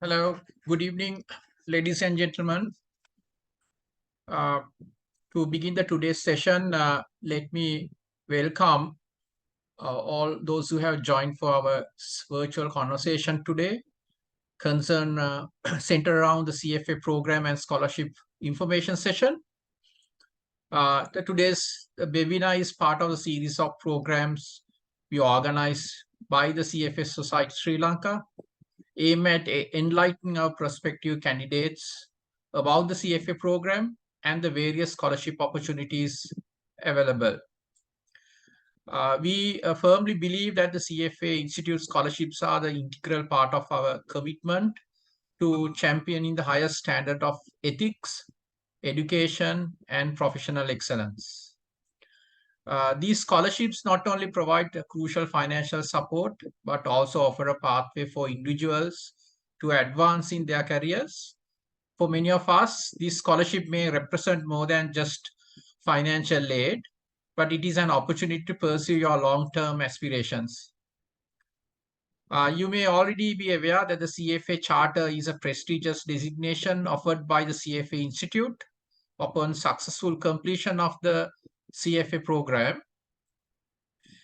Hello, good evening, ladies and gentlemen. Uh, to begin the today's session, let me welcome all those who have joined for our virtual conversation today, concern centered around the CFA program and scholarship information session. Today's webinar is part of the series of programs we organize by the CFA Society Sri Lanka, aim at enlightening our prospective candidates about the CFA program and the various scholarship opportunities available. We firmly believe that the CFA Institute scholarships are the integral part of our commitment to championing the highest standard of ethics, education, and professional excellence. These scholarships not only provide a crucial financial support, but also offer a pathway for individuals to advance in their careers. For many of us, this scholarship may represent more than just financial aid, but it is an opportunity to pursue your long-term aspirations. You may already be aware that the CFA Charter is a prestigious designation offered by the CFA Institute upon successful completion of the CFA program,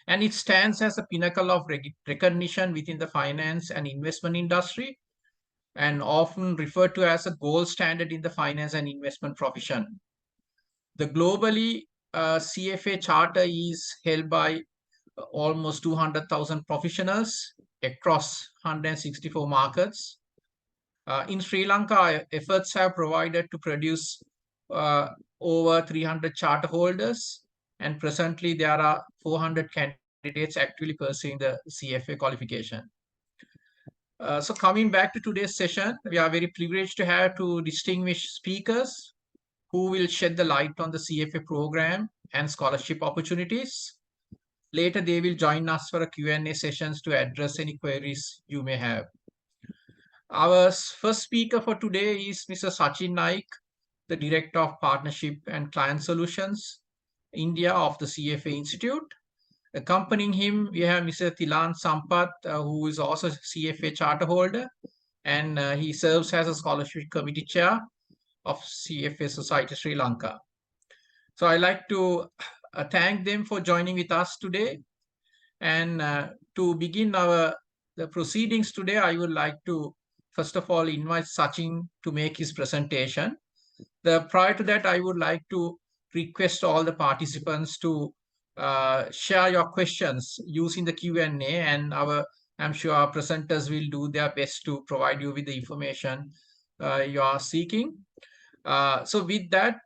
and it stands as a pinnacle of recognition within the finance and investment industry, and often referred to as a gold standard in the finance and investment profession. The globally CFA Charter is held by almost 200,000 professionals across 164 markets. In Sri Lanka, efforts have provided to produce over 300 charter holders, and presently there are 400 candidates actively pursuing the CFA qualification. So coming back to today's session, we are very privileged to have two distinguished speakers who will shed the light on the CFA program and scholarship opportunities. Later, they will join us for a Q&A sessions to address any queries you may have. Our first speaker for today is Mr. Sachin Naik, the Director of Partnership and Client Solutions, India of the CFA Institute. Accompanying him, we have Mr. Tilan Sampath, who is also CFA charter holder, and he serves as a scholarship committee chair of CFA Society Sri Lanka. So I'd like to thank them for joining with us today. And to begin the proceedings today, I would like to first of all invite Sachin to make his presentation. Prior to that, I would like to request all the participants to share your questions using the Q&A, and I'm sure our presenters will do their best to provide you with the information you are seeking. So with that,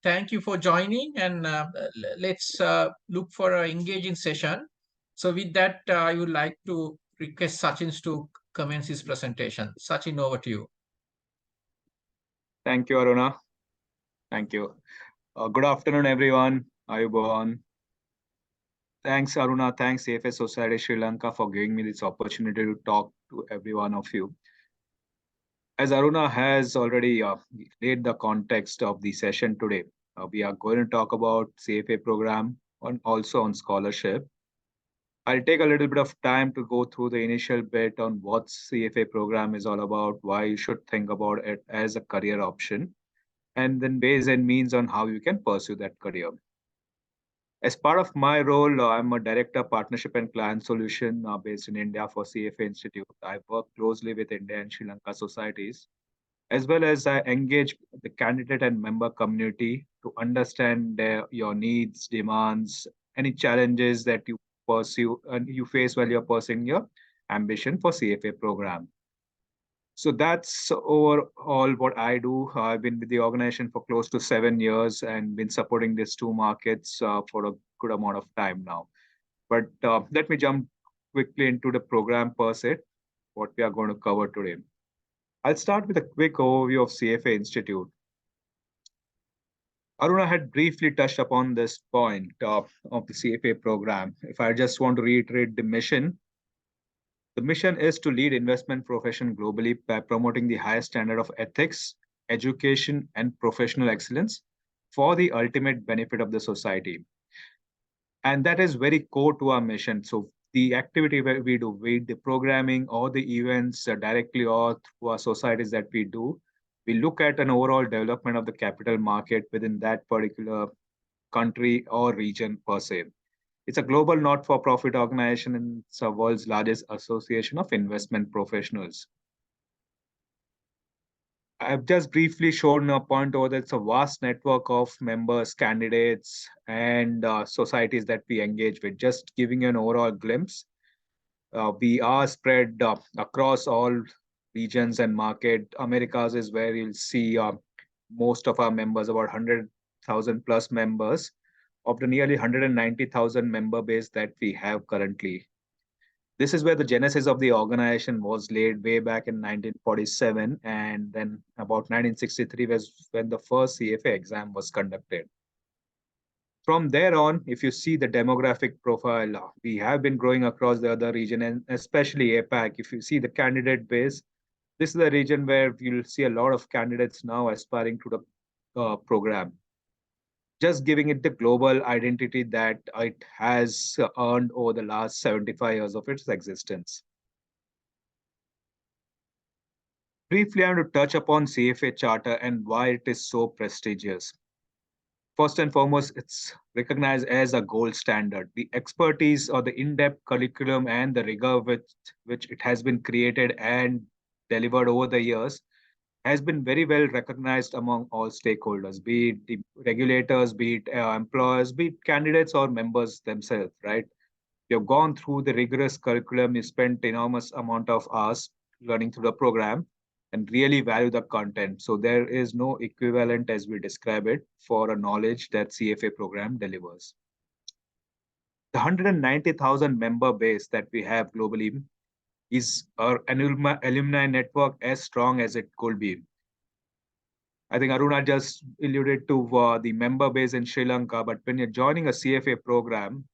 thank you for joining, and let's look for an engaging session. So with that, I would like to request Sachin to commence his presentation. Sachin, over to you. Thank you, Aruna. Thank you. Good afternoon, everyone. Ayubowan. Thanks, Aruna. Thanks, CFA Society Sri Lanka, for giving me this opportunity to talk to every one of you. As Aruna has already laid the context of the session today, we are going to talk about CFA program and also on scholarship. I'll take a little bit of time to go through the initial bit on what CFA program is all about, why you should think about it as a career option, and then ways and means on how you can pursue that career. As part of my role, I'm a Director Partnership and Client Solution based in India for CFA Institute. I work closely with India and Sri Lanka societies, as well as I engage the candidate and member community to understand your needs, demands, any challenges that you pursue and you face while you're pursuing your ambition for CFA program. So that's overall what I do. I've been with the organization for close to 7 years and been supporting these two markets for a good amount of time now. But let me jump quickly into the program per se, what we are going to cover today. I'll start with a quick overview of CFA Institute. Aruna had briefly touched upon this point of the CFA program. If I just want to reiterate the mission is to lead investment profession globally by promoting the highest standard of ethics, education, and professional excellence for the ultimate benefit of the society. And that is very core to our mission. So the activity where we do, the programming or the events directly or through our societies that we do, we look at an overall development of the capital market within that particular country or region per se. It's a global not-for-profit organization and it's the world's largest association of investment professionals. I've just briefly shown a point over that it's a vast network of members, candidates, and societies that we engage with. Just giving you an overall glimpse, we are spread across all regions and market. Americas is where you'll see most of our members, about 100,000 plus members of the nearly 190,000 member base that we have currently. This is where the genesis of the organization was laid way back in 1947, and then about 1963 was when the first CFA exam was conducted. From there on, if you see the demographic profile, we have been growing across the other region and especially APAC. If you see the candidate base, this is the region where you'll see a lot of candidates now aspiring to the program, just giving it the global identity that it has earned over the last 75 years of its existence. Briefly, I want to touch upon CFA Charter and why it is so prestigious. First and foremost, it's recognized as a gold standard. The expertise or the in-depth curriculum and the rigor with which it has been created and delivered over the years has been very well recognized among all stakeholders, be it the regulators, be it employers, be it candidates or members themselves, right? You've gone through the rigorous curriculum, you spent enormous amount of hours learning through the program and really value the content. So there is no equivalent as we describe it for a knowledge that CFA program delivers. The 190,000 member base that we have globally is our alumni network as strong as it could be. I think Aruna just alluded to the member base in Sri Lanka, but when you're joining a CFA program,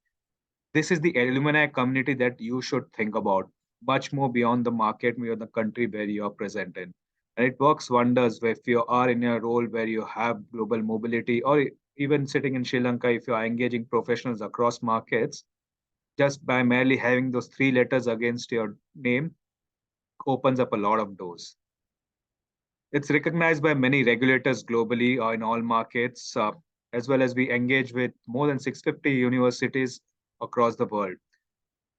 this is the alumni community that you should think about, much more beyond the market, beyond the country where you are present in. And it works wonders if you are in a role where you have global mobility, or even sitting in Sri Lanka, if you are engaging professionals across markets, just by merely having those three letters against your name opens up a lot of doors. It's recognized by many regulators globally or in all markets, as well as we engage with more than 650 universities across the world.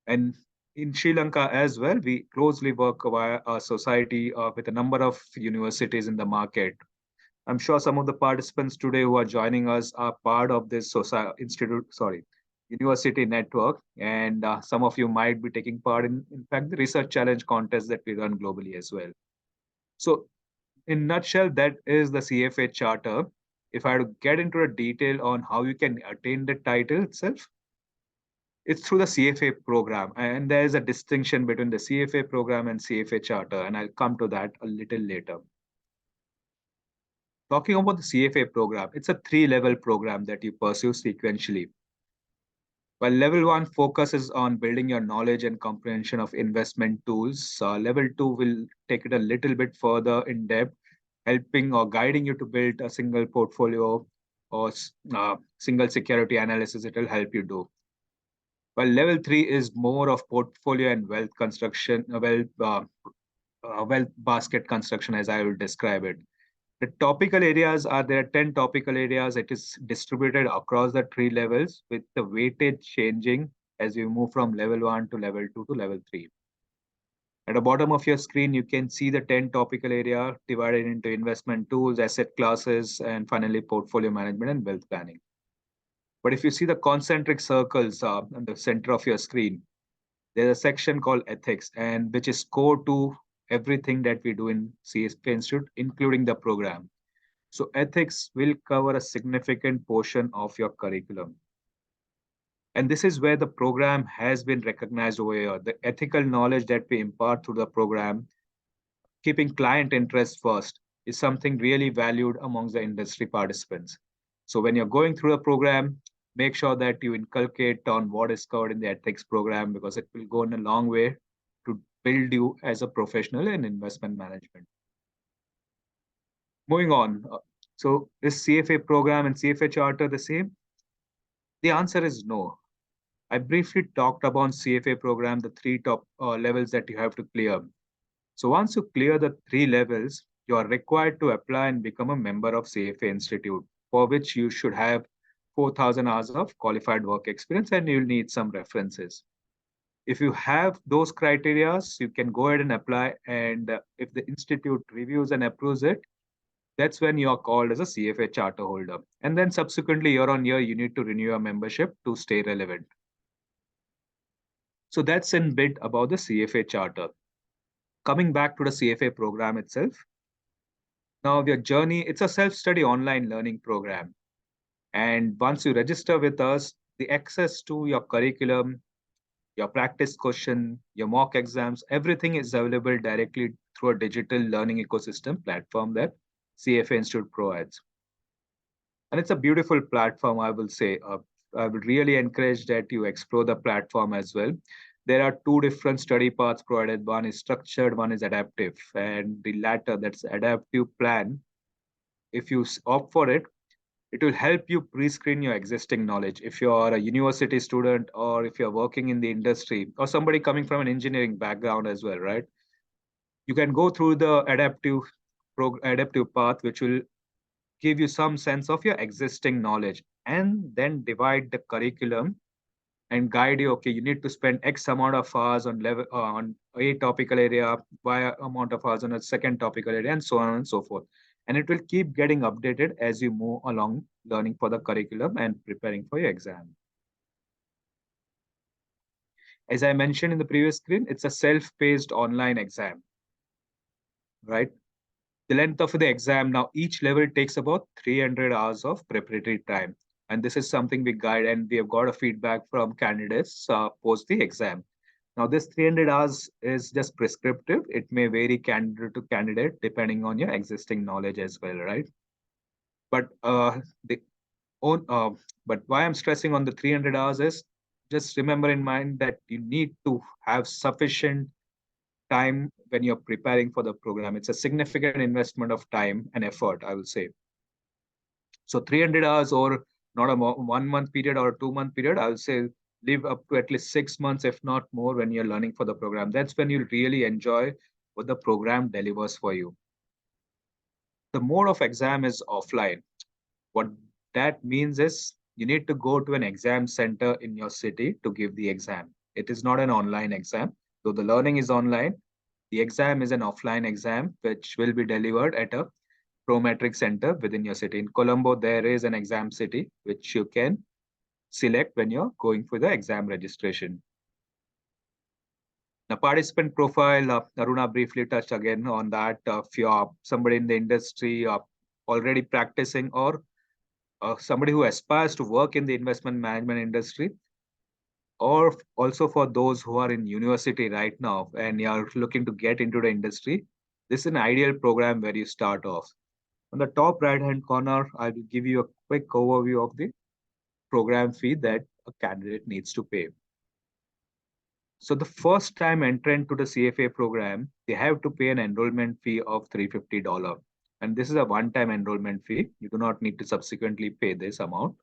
And in Sri Lanka as well, we closely work via our society with a number of universities in the market. I'm sure some of the participants today who are joining us are part of this university network, and some of you might be taking part in fact, the research challenge contest that we run globally as well. So, in nutshell, that is the CFA charter. If I had to get into a detail on how you can attain the title itself, it's through the CFA program, and there is a distinction between the CFA program and CFA charter, and I'll come to that a little later. Talking about the CFA program, it's a three-level program that you pursue sequentially. While level one focuses on building your knowledge and comprehension of investment tools, level two will take it a little bit further in depth, helping or guiding you to build a single portfolio or single security analysis. It will help you do. While level three is more of portfolio and wealth construction, wealth basket construction, as I will describe it. The topical areas are there are 10 topical areas. It is distributed across the three levels with the weightage changing as you move from level one to level two to level three. At the bottom of your screen, you can see the 10 topical area divided into investment tools, asset classes, and finally portfolio management and wealth planning. But if you see the concentric circles on the center of your screen, there's a section called ethics, and which is core to everything that we do in CSP Institute, including the program. So ethics will cover a significant portion of your curriculum. And this is where the program has been recognized over here. The ethical knowledge that we impart through the program, keeping client interest first, is something really valued amongst the industry participants. So when you're going through a program, make sure that you inculcate on what is covered in the ethics program, because it will go in a long way to build you as a professional in investment management. Moving on. So is CFA program and CFA charter the same? The answer is no. I briefly talked about CFA program, the three top levels that you have to clear. So once you clear the three levels, you are required to apply and become a member of CFA Institute, for which you should have 4,000 hours of qualified work experience and you'll need some references. If you have those criteria, you can go ahead and apply. And if the institute reviews and approves it, that's when you are called as a CFA charter holder. And then subsequently, year on year, you need to renew your membership to stay relevant. So that's in bit about the CFA charter. Coming back to the CFA program itself, Now, your journey, it's a self-study online learning program. And once you register with us, the access to your curriculum, your practice question, your mock exams, everything is available directly through a digital learning ecosystem platform that CFA Institute provides. And it's a beautiful platform, I will say. I would really encourage that you explore the platform as well. There are two different study paths provided. One is structured, one is adaptive. And the latter, that's adaptive plan, if you opt for it, it will help you pre-screen your existing knowledge. If you are a university student or if you're working in the industry or somebody coming from an engineering background as well, right? You can go through the adaptive path, which will give you some sense of your existing knowledge and then divide the curriculum and guide you. Okay, you need to spend X amount of hours on level on a topical area, y amount of hours on a second topical area, and so on and so forth. And it will keep getting updated as you move along learning for the curriculum and preparing for your exam. As I mentioned in the previous screen, it's a self-paced online exam, right? The length of the exam now, each level takes about 300 hours of preparatory time. And this is something we guide, and we have got a feedback from candidates post the exam. Now, this 300 hours is just prescriptive. It may vary candidate to candidate depending on your existing knowledge as well, right? But the own, but why I'm stressing on the 300 hours is just remember in mind that you need to have sufficient time when you're preparing for the program. It's a significant investment of time and effort, I will say. So 300 hours or not a 1 month period or a 2 month period, I will say live up to at least 6 months, if not more, when you're learning for the program. That's when you'll really enjoy what the program delivers for you. The mode of exam is offline. What that means is you need to go to an exam center in your city to give the exam. It is not an online exam. Though the learning is online, the exam is an offline exam which will be delivered at a Prometric center within your city. In Colombo, there is an exam city which you can select when you're going for the exam registration. The participant profile, Aruna briefly touched again on that. If you're somebody in the industry already practicing or somebody who aspires to work in the investment management industry, or also for those who are in university right now and you're looking to get into the industry, this is an ideal program where you start off. On the top right-hand corner, I will give you a quick overview of the program fee that a candidate needs to pay. So the first time entrant to the CFA program, they have to pay an enrollment fee of $350. And this is a one-time enrollment fee. You do not need to subsequently pay this amount.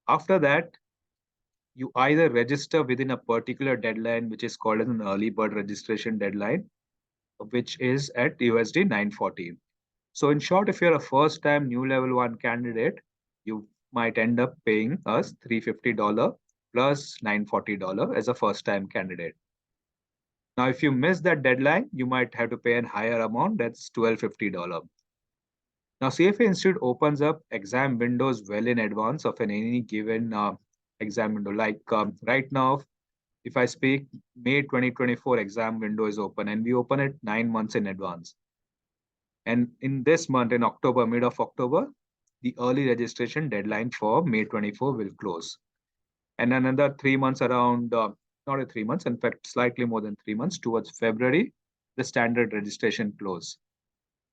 After that, you either register within a particular deadline, which is called as an early bird registration deadline, which is at USD 940. So in short, if you're a first time new level one candidate, you might end up paying us $350 plus $940 as a first time candidate. Now, if you miss that deadline, you might have to pay a higher amount, that's $1,250. Now, CFA Institute opens up exam windows well in advance of any given exam window. Like right now, if I speak, May 2024 exam window is open and we open it 9 months in advance. And in this month, in October, mid of October, the early registration deadline for May 24 will close. And another 3 months around, not a 3 months, in fact, slightly more than 3 months towards February, the standard registration close.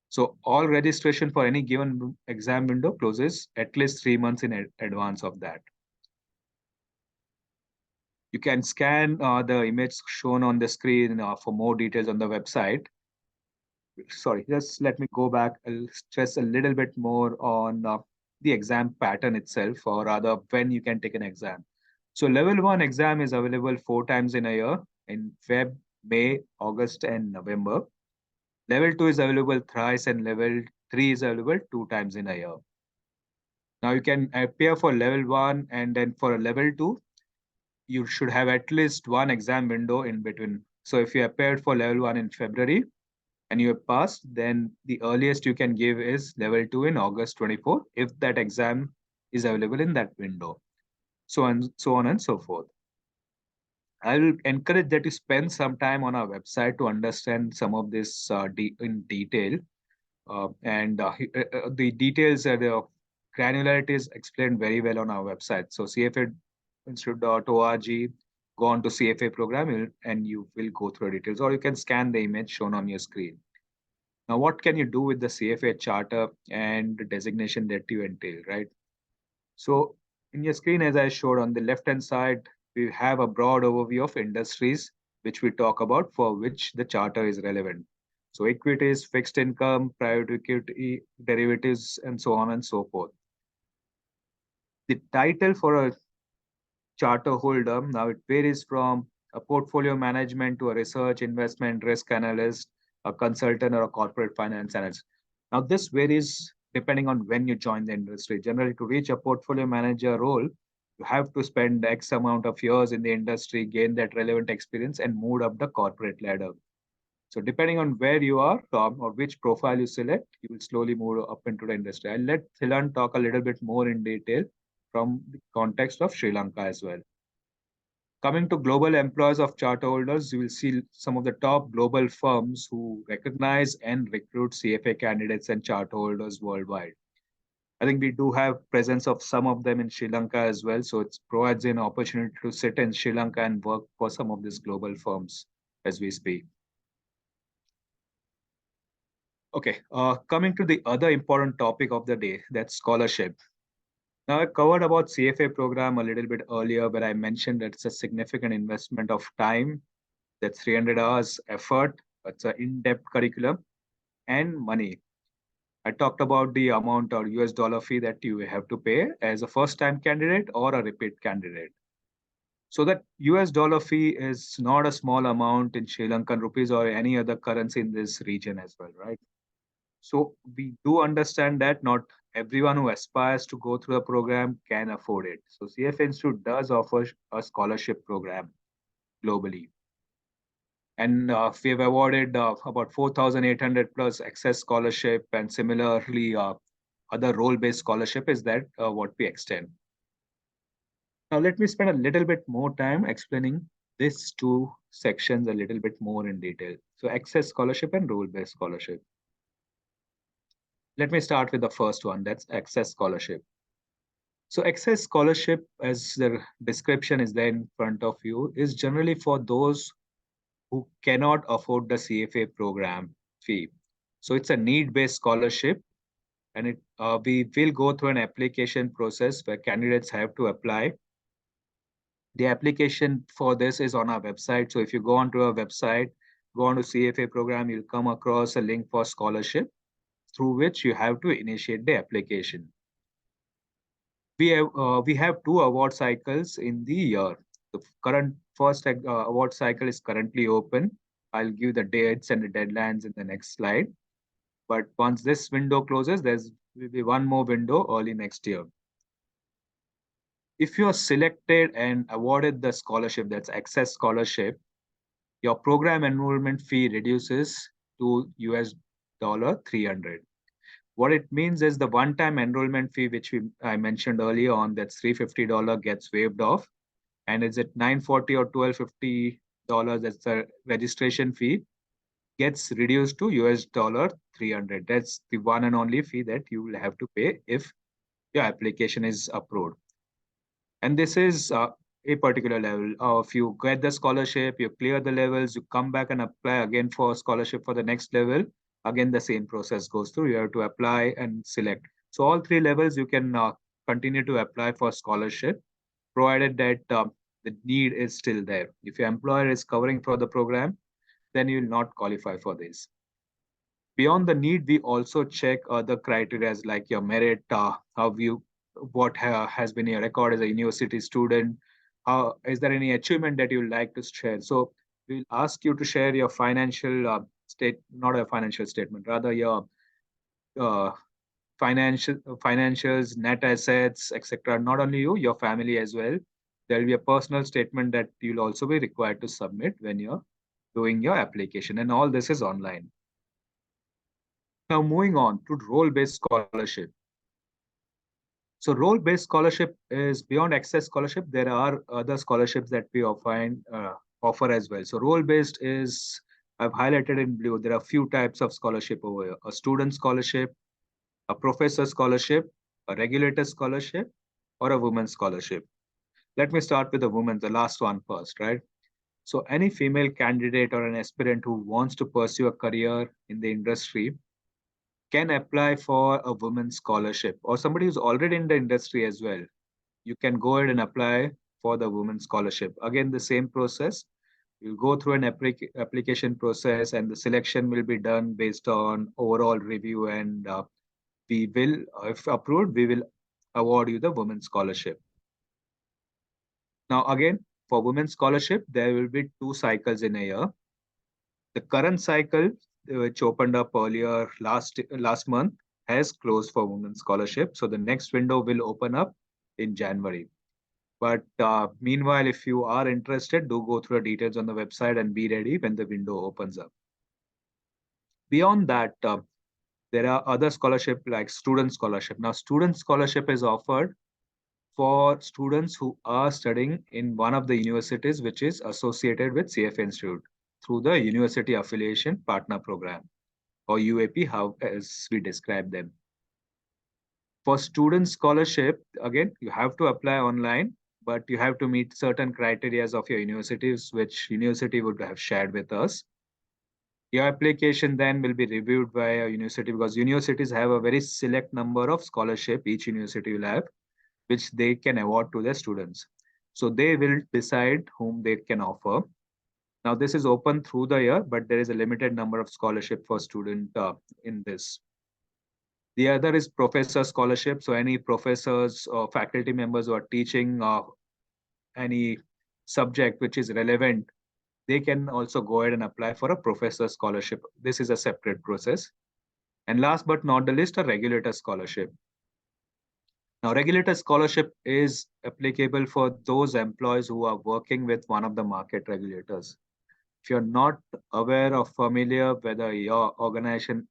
So all registration for any given exam window closes at least 3 months in advance of that. You can scan the image shown on the screen for more details on the website. Sorry, just let me go back. I'll stress a little bit more on the exam pattern itself, or rather when you can take an exam. So level one exam is available 4 times in a year in Feb, May, August, and November. Level two is available thrice, and level three is available 2 times in a year. Now you can appear for level one, and then for a level two, you should have at least one exam window in between. So if you appeared for level one in February, and you have passed, then the earliest you can give is level 2 in August 24 if that exam is available in that window. So on and so forth. I will encourage that you spend some time on our website to understand some of this in detail. The details, the granularity is explained very well on our website. So cfainstitute.org, go on to CFA program and you will go through the details, or you can scan the image shown on your screen. Now, what can you do with the CFA charter and the designation that you entail, right? So in your screen, as I showed on the left-hand side, we have a broad overview of industries which we talk about for which the charter is relevant. So equities, fixed income, private equity, derivatives, and so on and so forth. The title for a charter holder, now it varies from a portfolio management to a research, investment, risk analyst, a consultant, or a corporate finance analyst. Now, this varies depending on when you join the industry. Generally, to reach a portfolio manager role, you have to spend X amount of years in the industry, gain that relevant experience, and move up the corporate ladder. So, depending on where you are or which profile you select, you will slowly move up into the industry. I'll let Thilan talk a little bit more in detail from the context of Sri Lanka as well. Coming to global employees of charter holders, you will see some of the top global firms who recognize and recruit CFA candidates and charter holders worldwide. I think we do have presence of some of them in Sri Lanka as well, so it provides an opportunity to sit in Sri Lanka and work for some of these global firms as we speak. Okay, coming to the other important topic of the day, that's scholarship. Now, I covered about CFA program a little bit earlier, where I mentioned that it's a significant investment of time. That's 300 hours effort. It's an in-depth curriculum and money. I talked about the amount or US dollar fee that you have to pay as a first-time candidate or a repeat candidate. So that US dollar fee is not a small amount in Sri Lankan rupees or any other currency in this region as well, right? So we do understand that not everyone who aspires to go through the program can afford it. So CF Institute does offer a scholarship program globally. And we have awarded about 4,800 plus access scholarship, and similarly other role-based scholarship is that what we extend. Now let me spend a little bit more time explaining these two sections a little bit more in detail. So access scholarship and role-based scholarship. Let me start with the first one, that's access scholarship. So access scholarship, as the description is there in front of you, is generally for those who cannot afford the CFA program fee. So it's a need-based scholarship, and we will go through an application process where candidates have to apply. The application for this is on our website. So if you go onto our website, go on to CFA program, you'll come across a link for scholarship through which you have to initiate the application. We have two award cycles in the year. The current first award cycle is currently open. I'll give the dates and the deadlines in the next slide. But once this window closes, will be one more window early next year. If you are selected and awarded the scholarship, that's access scholarship, your program enrollment fee reduces to US dollar 300. What it means is the one-time enrollment fee, which I mentioned earlier on, that's $350 gets waived off, and is it $940 or $1250? That's the registration fee gets reduced to US dollar 300. That's the one and only fee that you will have to pay if your application is approved. And this is a particular level. If you get the scholarship, you clear the levels, you come back and apply again for scholarship for the next level. Again, the same process goes through. You have to apply and select. So all three levels, you can continue to apply for scholarship, provided that the need is still there. If your employer is covering for the program, then you will not qualify for this. Beyond the need, we also check other criteria like your merit, what has been your record as a university student, is there any achievement that you would like to share. So we'll ask you to share your financial not a financial statement, rather your uh, financials, net assets, etc. Not only you, your family as well. There will be a personal statement that you'll also be required to submit when you're doing your application, and all this is online. Now moving on to role-based scholarship. So role-based scholarship is beyond access scholarship. There are other scholarships that we offer as well. So role-based is I've highlighted in blue, there are a few types of scholarship over here. A student scholarship, a professor scholarship, a regulator scholarship, or a women's scholarship. Let me start with the women, the last one first, right? So any female candidate or an aspirant who wants to pursue a career in the industry can apply for a women's scholarship, or somebody who's already in the industry as well. You can go ahead and apply for the women's scholarship. Again, the same process. You'll go through an application process, and the selection will be done based on overall review. And we will, if approved, we will award you the women's scholarship. Now, again, for women's scholarship, there will be two cycles in a year. The current cycle, which opened up earlier last month, has closed for women's scholarship. So the next window will open up in January. But meanwhile, if you are interested, do go through the details on the website and be ready when the window opens up. Beyond that, there are other scholarship like student scholarship. Now, student scholarship is offered for students who are studying in one of the universities which is associated with CFA Institute through the University Affiliation Partner Program, or UAP, how as we describe them. For student scholarship, again, you have to apply online, but you have to meet certain criteria of your universities, which university would have shared with us. Your application then will be reviewed by a university, because universities have a very select number of scholarship each university will have, which they can award to their students. So they will decide whom they can offer. Now, this is open through the year, but there is a limited number of scholarship for student in this. The other is professor scholarship. So any professors or faculty members who are teaching any subject which is relevant, they can also go ahead and apply for a professor scholarship. This is a separate process. And last but not the least, a regulator scholarship. Now, regulator scholarship is applicable for those employees who are working with one of the market regulators. If you're not aware or familiar whether your organization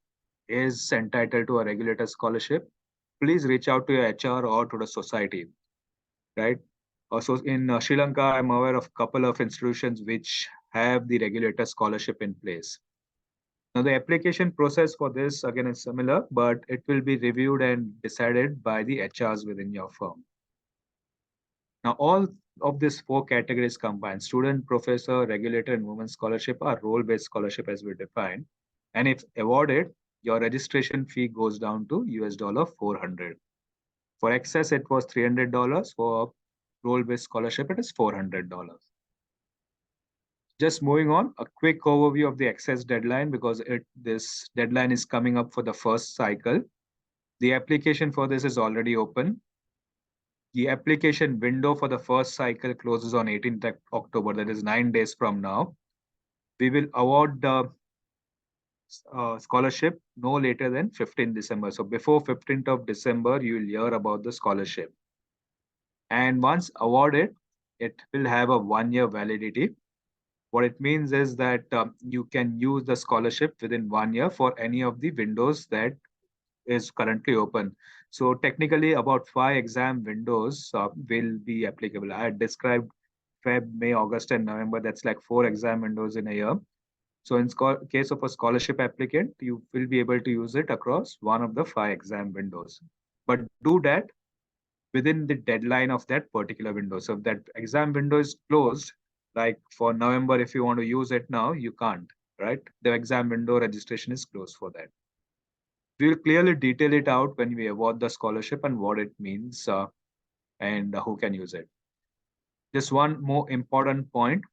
is entitled to a regulator scholarship, please reach out to your HR or to the society, right? Also, in Sri Lanka, I'm aware of a couple of institutions which have the regulator scholarship in place. Now, the application process for this again is similar, but it will be reviewed and decided by the HRs within your firm. Now, all of these four categories combined, student, professor, regulator, and women's scholarship, are role-based scholarship as we define. And if awarded, your registration fee goes down to US$ 400. For excess, it was $300. For role-based scholarship, it is $400. Just moving on, a quick overview of the access deadline, because this deadline is coming up for the first cycle. The application for this is already open. The application window for the first cycle closes on 18th October, that is 9 days from now. We will award the scholarship no later than 15th December. So before 15th of December, you will hear about the scholarship. And once awarded, it will have a 1-year validity. What it means is that you can use the scholarship within 1 year for any of the windows that is currently open. So technically, about 5 exam windows will be applicable. I had described Feb, May, August, and November. That's like 4 exam windows in a year. So in case of a scholarship applicant, you will be able to use it across one of the 5 exam windows. But do that within the deadline of that particular window. So if that exam window is closed, like for November, if you want to use it now, you can't, right? The exam window registration is closed for that. We will clearly detail it out when we award the scholarship and what it means and who can use it. Just one more important point.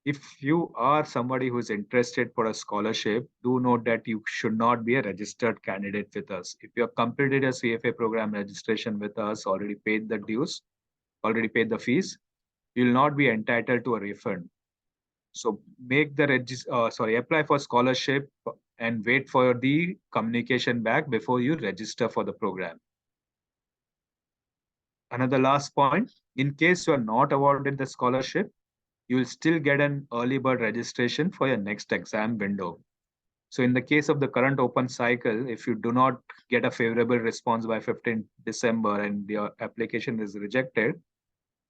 If you are somebody who is interested for a scholarship, do note that you should not be a registered candidate with us. If you have completed a CFA program registration with us, already paid the dues, already paid the fees, you will not be entitled to a refund. So make the apply for scholarship and wait for the communication back before you register for the program. Another last point, in case you are not awarded the scholarship, you will still get an early bird registration for your next exam window. So in the case of the current open cycle, if you do not get a favorable response by 15th December and your application is rejected,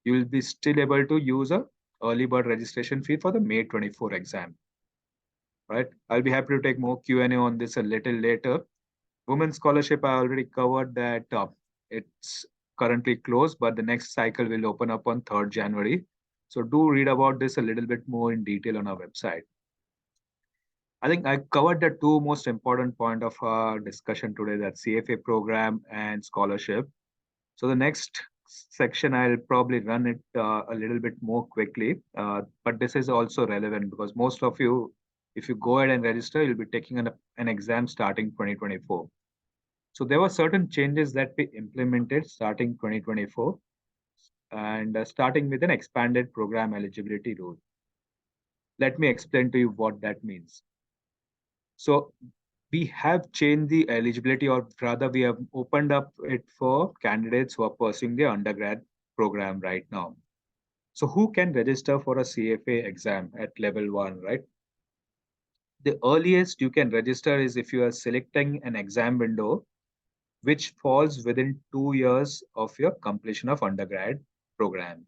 you will be still able to use a early bird registration fee for the May 24 exam. right? I'll be happy to take more Q&A on this a little later. Women's scholarship, I already covered that it's currently closed, but the next cycle will open up on 3rd January. So do read about this a little bit more in detail on our website. I think I covered the two most important point of our discussion today, that CFA program and scholarship. So the next section, I'll probably run it a little bit more quickly, but this is also relevant because most of you, if you go ahead and register, you'll be taking an exam starting 2024. So there were certain changes that we implemented starting 2024 and starting with an expanded program eligibility rule. Let me explain to you what that means. So we have changed the eligibility, or rather we have opened up it for candidates who are pursuing the undergrad program right now. So who can register for a CFA exam at level 1, right? The earliest you can register is if you are selecting an exam window which falls within 2 years of your completion of undergrad program.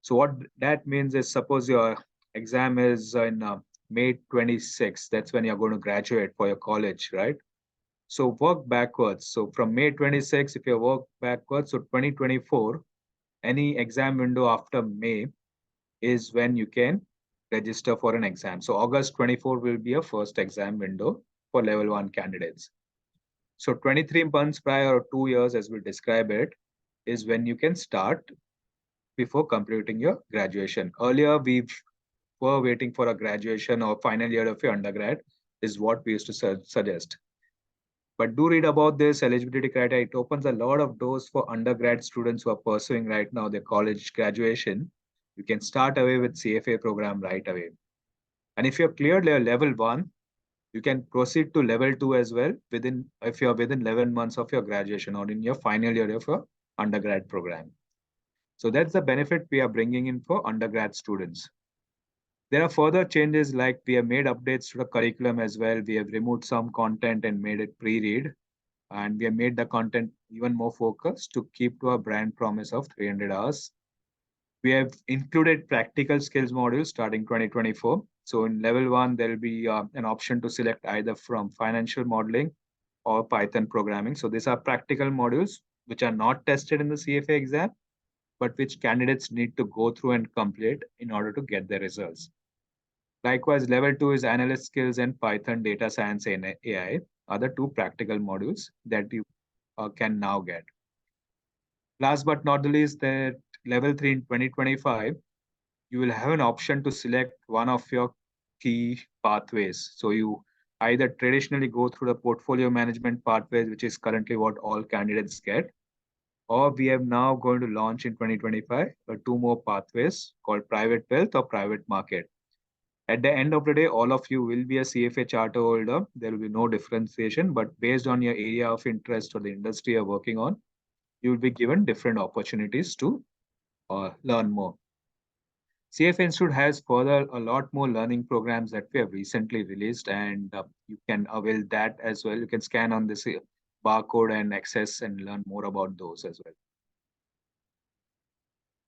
So what that means is, suppose your exam is in May 26, that's when you're going to graduate for your college, right? So work backwards. So from May 26, if you work backwards, so 2024, any exam window after May is when you can register for an exam. So August 24 will be a first exam window for level 1 candidates. So 23 months prior, or 2 years as we describe it, is when you can start before completing your graduation. Earlier, we were waiting for a graduation or final year of your undergrad, is what we used to suggest. But do read about this eligibility criteria. It opens a lot of doors for undergrad students who are pursuing right now their college graduation. You can start away with CFA program right away. And if you're cleared level 1, you can proceed to level 2 as well if you're within 11 months of your graduation or in your final year of your undergrad program. So that's the benefit we are bringing in for undergrad students. There are further changes, like we have made updates to the curriculum as well. We have removed some content and made it pre-read. And we have made the content even more focused to keep to our brand promise of 300 hours. We have included practical skills modules starting 2024. So in level 1, there will be an option to select either from financial modeling or Python programming. So these are practical modules which are not tested in the CFA exam, but which candidates need to go through and complete in order to get their results. Likewise, level 2 is analyst skills and Python data science and AI, are the two practical modules that you can now get. Last but not the least, that level 3 in 2025, you will have an option to select one of your key pathways. So you either traditionally go through the portfolio management pathways, which is currently what all candidates get, or we have now going to launch in 2025 two more pathways called private wealth or private market. At the end of the day, all of you will be a CFA charter holder. There will be no differentiation, but based on your area of interest or the industry you're working on, you will be given different opportunities to learn more. CFA Institute has further a lot more learning programs that we have recently released, and you can avail that as well. You can scan on this barcode and access and learn more about those as well.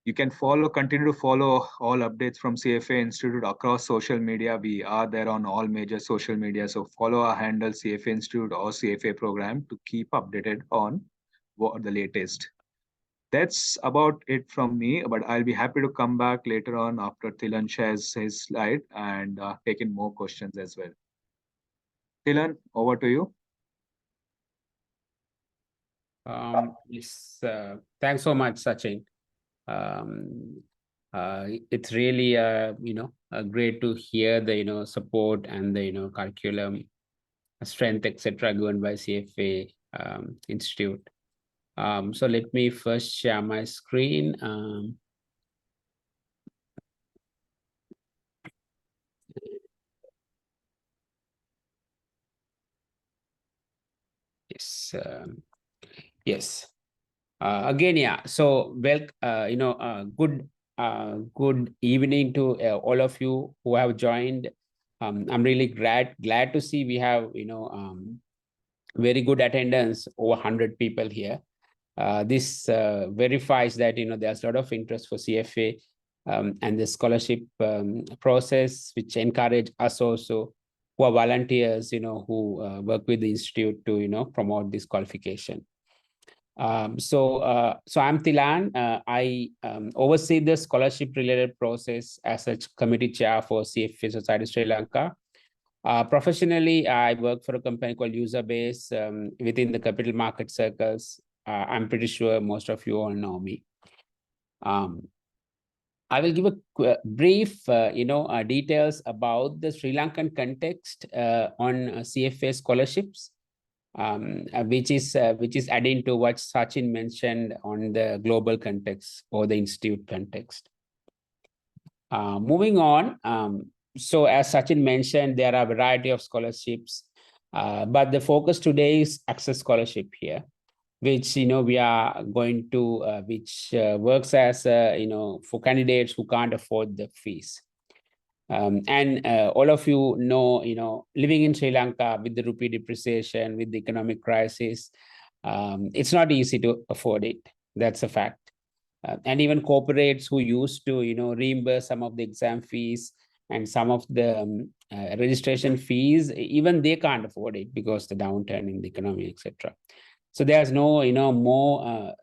You can continue to follow all updates from CFA Institute across social media. We are there on all major social media. So follow our handle CFA Institute or CFA program to keep updated on what the latest. That's about it from me, but I'll be happy to come back later on after Thilan shares his slide and take in more questions as well. Thilan, over to you. Yes, thanks so much, Sachin. It's really, great to hear the, support and the, curriculum, strength, etc., given by CFA Institute. So let me first share my screen. Yes. Yes. Again, yeah. So, good evening to all of you who have joined. I'm really glad to see we have very good attendance, over 100 people here. This verifies that there's a lot of interest for CFA and the scholarship process, which encourage us also who are volunteers, who work with the institute to, promote this qualification. So I'm Tilan. I oversee the scholarship-related process as a committee chair for CFA Society Sri Lanka. Professionally, I work for a company called Userbase within the capital market circles. I'm pretty sure most of you all know me. I will give a brief, details about the Sri Lankan context on CFA scholarships, which is adding to what Sachin mentioned on the global context or the institute context. Moving on, so as Sachin mentioned, there are a variety of scholarships, but the focus today is access scholarship here, which we are going to, which works as for candidates who can't afford the fees. And all of you know, living in Sri Lanka with the rupee depreciation, with the economic crisis, it's not easy to afford it. That's a fact. And even corporates who used to, reimburse some of the exam fees and some of the registration fees, even they can't afford it because the downturn in the economy, etc. So there's no, more.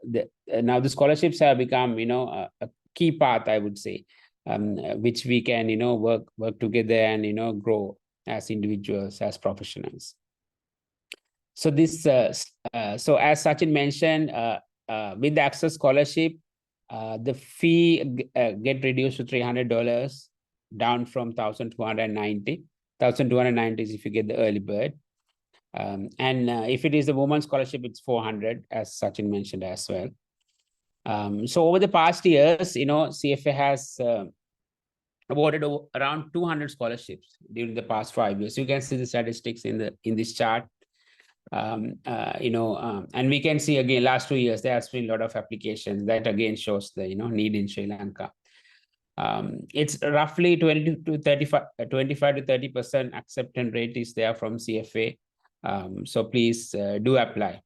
Now the scholarships have become, a key part, I would say, which we can, work together and grow as individuals, as professionals. So this, so as Sachin mentioned, with the access scholarship, the fee get reduced to $300, down from 1,290. 1,290 is if you get the early bird. And if it is a women's scholarship, it's 400, as Sachin mentioned as well. So over the past years, CFA has awarded around 200 scholarships during the past 5 years. You can see the statistics in this chart. And we can see again, last 2 years, there has been a lot of applications. That again shows the need in Sri Lanka. It's roughly 25 to 30% acceptance rate is there from CFA. So please do apply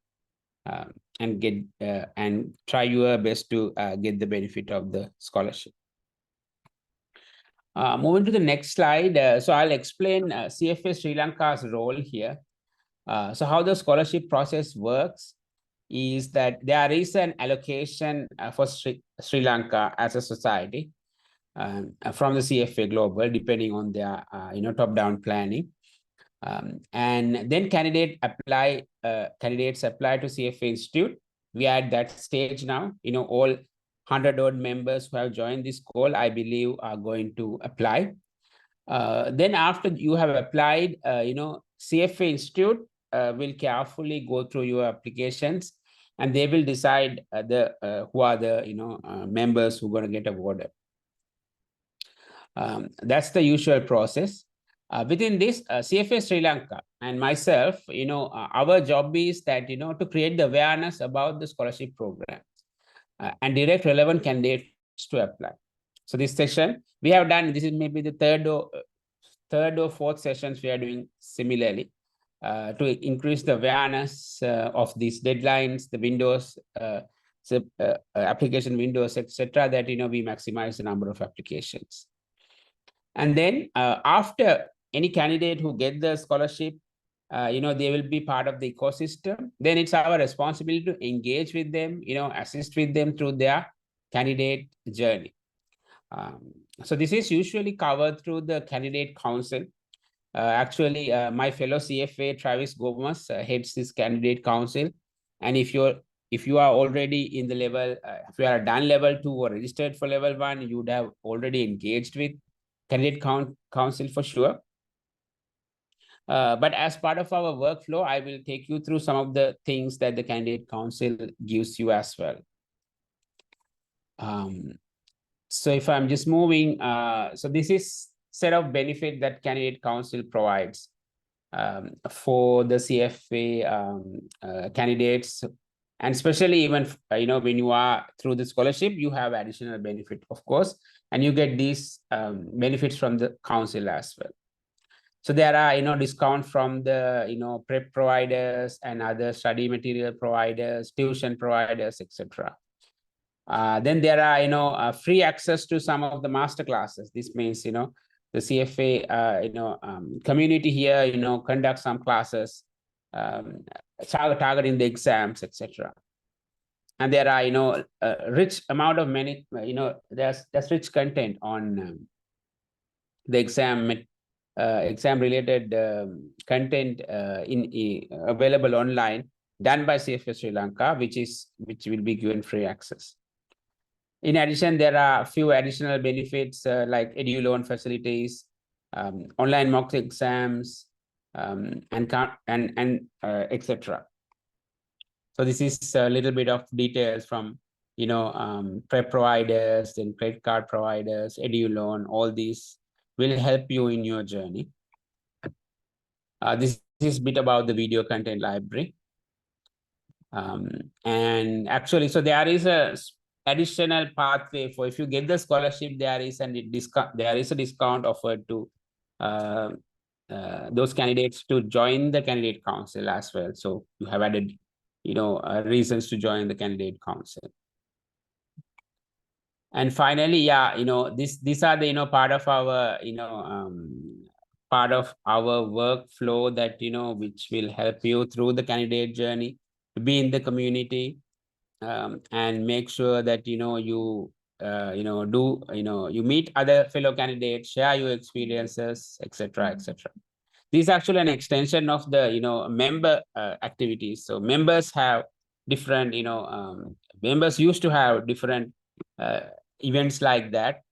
and get and try your best to get the benefit of the scholarship. Moving to the next slide. So I'll explain CFA Sri Lanka's role here. So how the scholarship process works is that there is an allocation for Sri Lanka as a society from the CFA Global, depending on their top-down planning. And then candidates apply to CFA Institute. We are at that stage now. All 100-odd members who have joined this call, I believe, are going to apply. Then after you have applied, CFA Institute will carefully go through your applications, and they will decide who are the members who are going to get awarded. That's the usual process. Within this, CFA Sri Lanka and myself, our job is that, to create the awareness about the scholarship program and direct relevant candidates to apply. So this session we have done, this is maybe the third or fourth sessions we are doing similarly to increase the awareness of these deadlines, the windows, application windows, etc., that, we maximize the number of applications. And then after any candidate who get the scholarship, they will be part of the ecosystem. Then it's our responsibility to engage with them, assist with them through their candidate journey. So this is usually covered through the candidate council. Actually, my fellow CFA, Travis Gomez, heads this candidate council. And if you are already in the level, if you are done level 2 or registered for level 1, you would have already engaged with candidate council for sure. But as part of our workflow, I will take you through some of the things that the candidate council gives you as well. So if I'm just moving, so this is set of benefit that candidate council provides for the CFA candidates, and especially even when you are through the scholarship, you have additional benefit, of course, and you get these benefits from the council as well. So there are discount from the prep providers and other study material providers, tuition providers, etc. Then there are, free access to some of the master classes. This means, the CFA, community here, conduct some classes, targeting the exams, etc. And there are, a rich amount of many, there's rich content on the exam related content available online done by CFA Sri Lanka, which will be given free access. In addition, there are a few additional benefits like edu loan facilities, online mock exams, and etc. So this is a little bit of details from prep providers, then credit card providers, edu loan. All these will help you in your journey. This is a bit about the video content library. And actually, so there is a additional pathway for, if you get the scholarship, there is a discount offered to those candidates to join the candidate council as well. So you have added, reasons to join the candidate council. And finally, these are the part of our part of our workflow that which will help you through the candidate journey, to be in the community, and make sure that you meet other fellow candidates, share your experiences, etc., etc. This is actually an extension of the member activities. So members have different members used to have different events like that,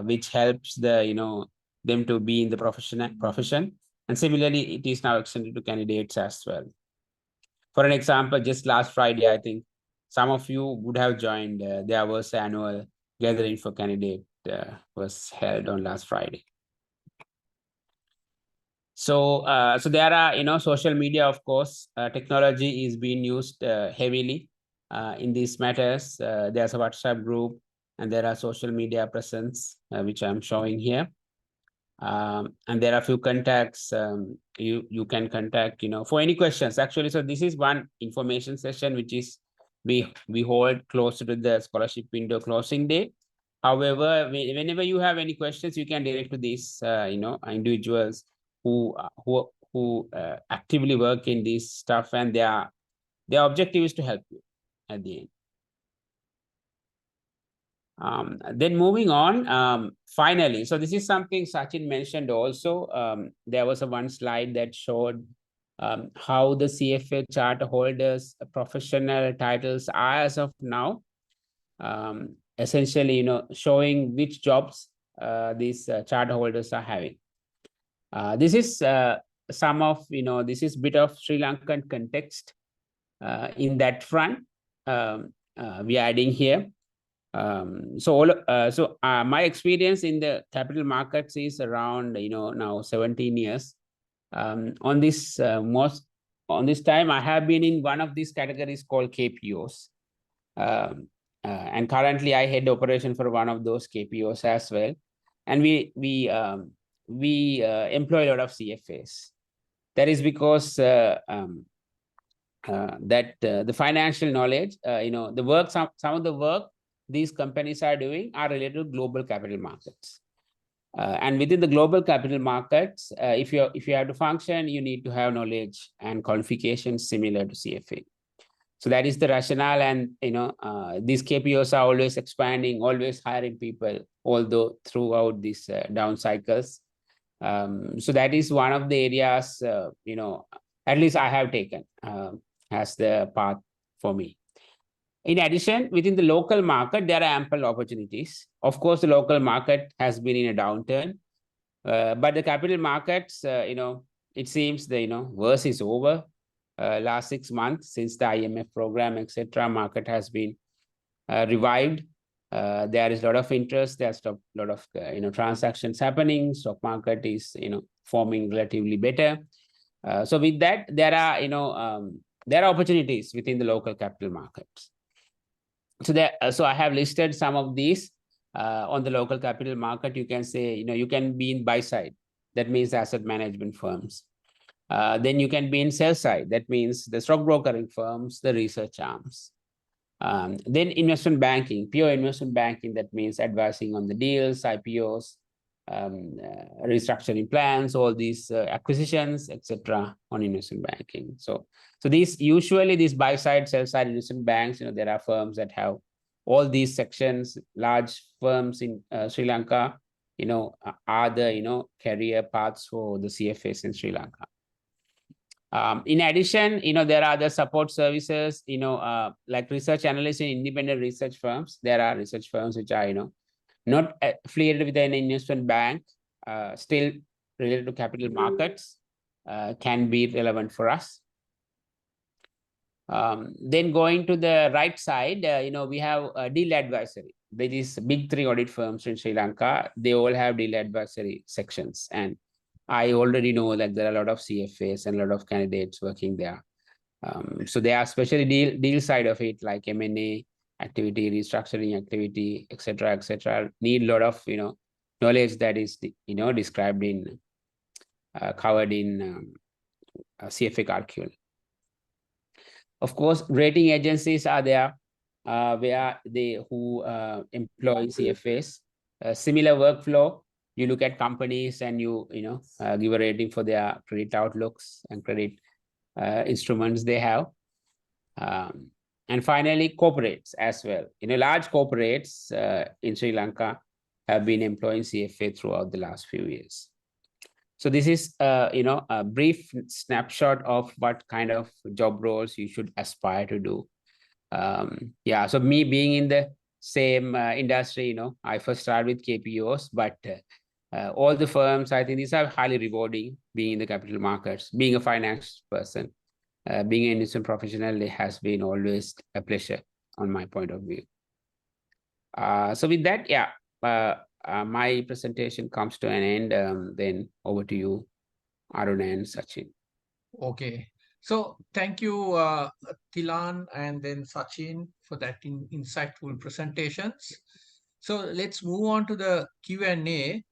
which helps the them to be in the profession. And similarly, it is now extended to candidates as well. For an example, just last Friday, I think some of you would have joined. There was an annual gathering for candidate was held on last Friday. So, so there are, social media, of course, technology is being used heavily in these matters. There's a WhatsApp group, and there are social media presence, which I'm showing here. And there are a few contacts you can contact, for any questions. Actually, so this is one information session, which is we hold close to the scholarship window closing day. However, whenever you have any questions, you can direct to these, individuals who actively work in this stuff, and their objective is to help you at the end. Then moving on, finally, so this is something Sachin mentioned also. There was one slide that showed how the CFA charter holders' professional titles are as of now. Essentially, showing which jobs these charter holders are having. This is some of, this is bit of Sri Lankan context in that front. We are adding here. So my experience in the capital markets is around, now 17 years. On this time, I have been in one of these categories called KPOs. And currently I head operation for one of those KPOs as well. And we employ a lot of CFAs. That is because the financial knowledge, the work, some of the work these companies are doing are related to global capital markets. And within the global capital markets, if you have to function, you need to have knowledge and qualifications similar to CFA. So that is the rationale. And these KPOs are always expanding, always hiring people, although throughout these down cycles. So that is one of the areas, at least I have taken as the path for me. In addition, within the local market, there are ample opportunities. Of course, the local market has been in a downturn, but the capital markets, it seems the worst is over. Last 6 months since the IMF program, etc., market has been revived. There is a lot of interest. There's a lot of transactions happening. Stock market is forming relatively better. So with that, there are opportunities within the local capital markets. So I have listed some of these on the local capital market. You can say you can be in buy side. That means asset management firms. Then you can be in sell side. That means the stock brokering firms, the research arms. Then investment banking, pure investment banking, that means advising on the deals, IPOs, restructuring plans, all these acquisitions, etc. on investment banking. So these usually these buy side, sell side investment banks, there are firms that have all these sections. Large firms in Sri Lanka, are the career paths for the CFAs in Sri Lanka. In addition, there are other support services, like research analysts in independent research firms. There are research firms which are, not affiliated with an investment bank, still related to capital markets, can be relevant for us. Then going to the right side, we have deal advisory. There is big 3 audit firms in Sri Lanka. They all have deal advisory sections. And I already know that there are a lot of CFAs and a lot of candidates working there. So there are especially deal side of it, like M&A activity, restructuring activity, etc., need a lot of, knowledge that is, described in, covered in CFA curriculum. Of course, rating agencies are there, who employ CFAs. Similar workflow. You look at companies and you give a rating for their credit outlooks and credit instruments they have. And finally, corporates as well. Large corporates in Sri Lanka have been employing CFA throughout the last few years. So this is, a brief snapshot of what kind of job roles you should aspire to do. Yeah, so me being in the same industry, I first started with KPOs, but all the firms, I think these are highly rewarding, being in the capital markets, being a finance person, being an investment professional, it has been always a pleasure on my point of view. So with that, yeah, my presentation comes to an end. Then over to you, Arun and Sachin. Okay. So thank you, Tilan and then Sachin for that insightful presentations. So let's move on to the Q&A.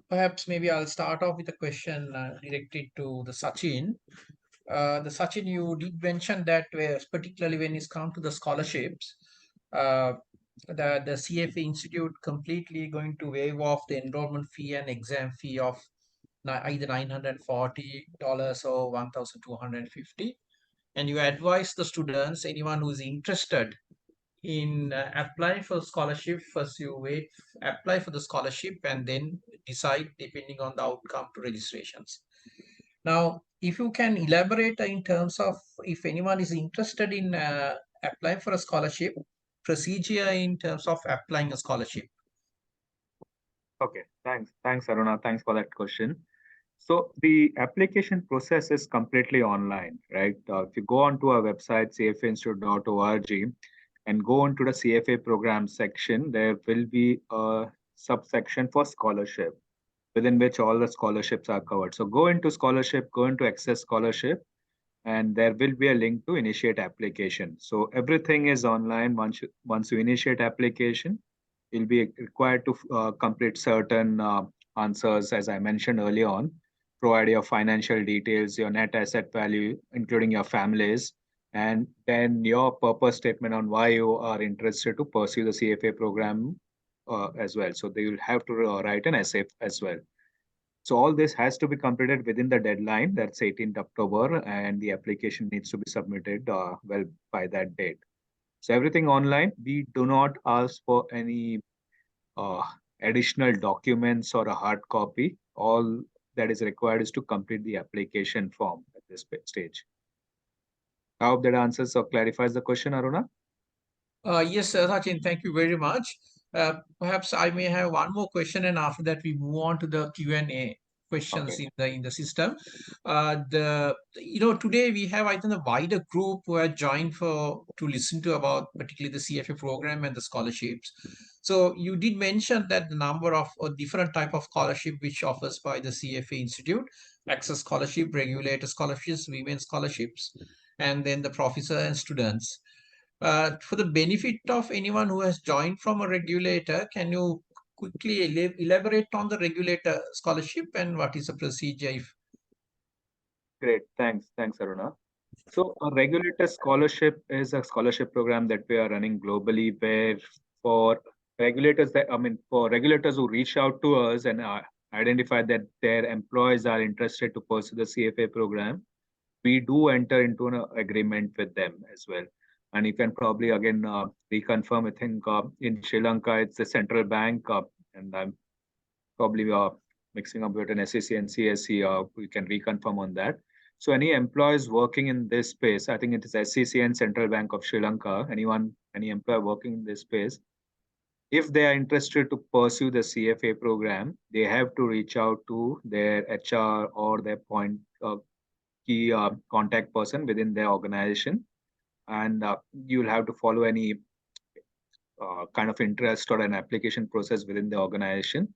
Perhaps maybe I'll start off with a question directed to the Sachin. The Sachin, you did mention that particularly when it's come to the scholarships, the CFA Institute completely going to waive off the enrollment fee and exam fee of either $940 or $1,250. And you advise the students, anyone who is interested in applying for scholarship, first you apply for the scholarship and then decide depending on the outcome to registrations. Now, if you can elaborate in terms of if anyone is interested in applying for a scholarship, procedure in terms of applying a scholarship. Okay, thanks, Aruna. Thanks for that question. So the application process is completely online, right? If you go onto our website, cfainstitute.org, and go into the CFA program section, there will be a subsection for scholarship, within which all the scholarships are covered. So go into scholarship, go into access scholarship, and there will be a link to initiate application. So everything is online. Once you initiate application, you'll be required to complete certain answers, as I mentioned earlier on. Provide your financial details, your net asset value, including your families, and then your purpose statement on why you are interested to pursue the CFA program as well. So they will have to write an essay as well. So all this has to be completed within the deadline, that's 18th October, and the application needs to be submitted well by that date. So everything online. We do not ask for any additional documents or a hard copy. All that is required is to complete the application form at this stage. I hope that answers or clarifies the question, Aruna. Yes, Sachin, thank you very much. Perhaps I may have one more question, and after that we move on to the Q&A questions in the system. Today we have, I think, a wider group who are joined to listen to about particularly the CFA program and the scholarships. So you did mention that the number of different type of scholarship which offers by the CFA Institute: access scholarship, regulator scholarships, women scholarships, and then the professor and students. For the benefit of anyone who has joined from a regulator, can you quickly elaborate on the regulator scholarship and what is the procedure? Great, thanks, Aruna. So a regulator scholarship is a scholarship program that we are running globally where for for regulators who reach out to us and identify that their employees are interested to pursue the CFA program, we do enter into an agreement with them as well. And you can probably again reconfirm, I think in Sri Lanka, it's the central bank, and I'm probably mixing up with an SEC and CSE. We can reconfirm on that. So any employees working in this space, I think it is SEC and Central Bank of Sri Lanka, any employee working in this space, if they are interested to pursue the CFA program, they have to reach out to their HR or their key contact person within their organization. And you'll have to follow any kind of interest or an application process within the organization.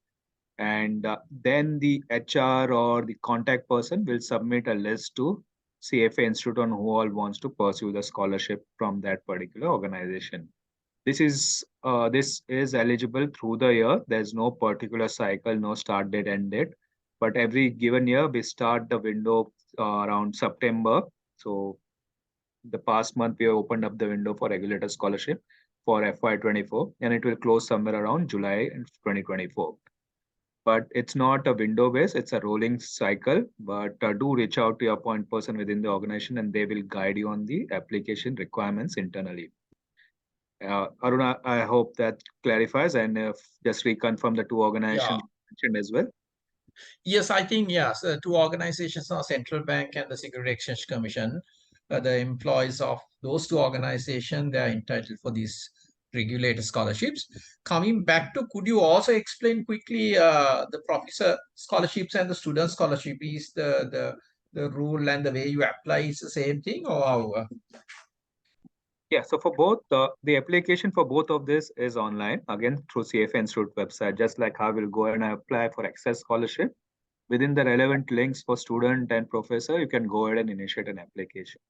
And then the HR or the contact person will submit a list to CFA Institute on who all wants to pursue the scholarship from that particular organization. This is eligible through the year. There's no particular cycle, no start date, end date. But every given year, we start the window around September. So the past month, we have opened up the window for regulator scholarship for FY24, and it will close somewhere around July 2024. But it's not a window base, it's a rolling cycle. But do reach out to your point person within the organization and they will guide you on the application requirements internally. Aruna, I hope that clarifies, and just reconfirm the two Yeah. organizations mentioned as well. Yes, I think yes. Two organizations are Central Bank and the Security Exchange Commission. The employees of those two organizations, they are entitled for these regulated scholarships. Coming back to, could you also explain quickly the professor scholarships and the student scholarship? Is the rule and the way you apply is the same thing, or how? Yeah, so for both, the application for both of this is online, again, through CFA Institute website, just like how we'll go and apply for Access Scholarship. Within the relevant links for student and professor, you can go ahead and initiate an application.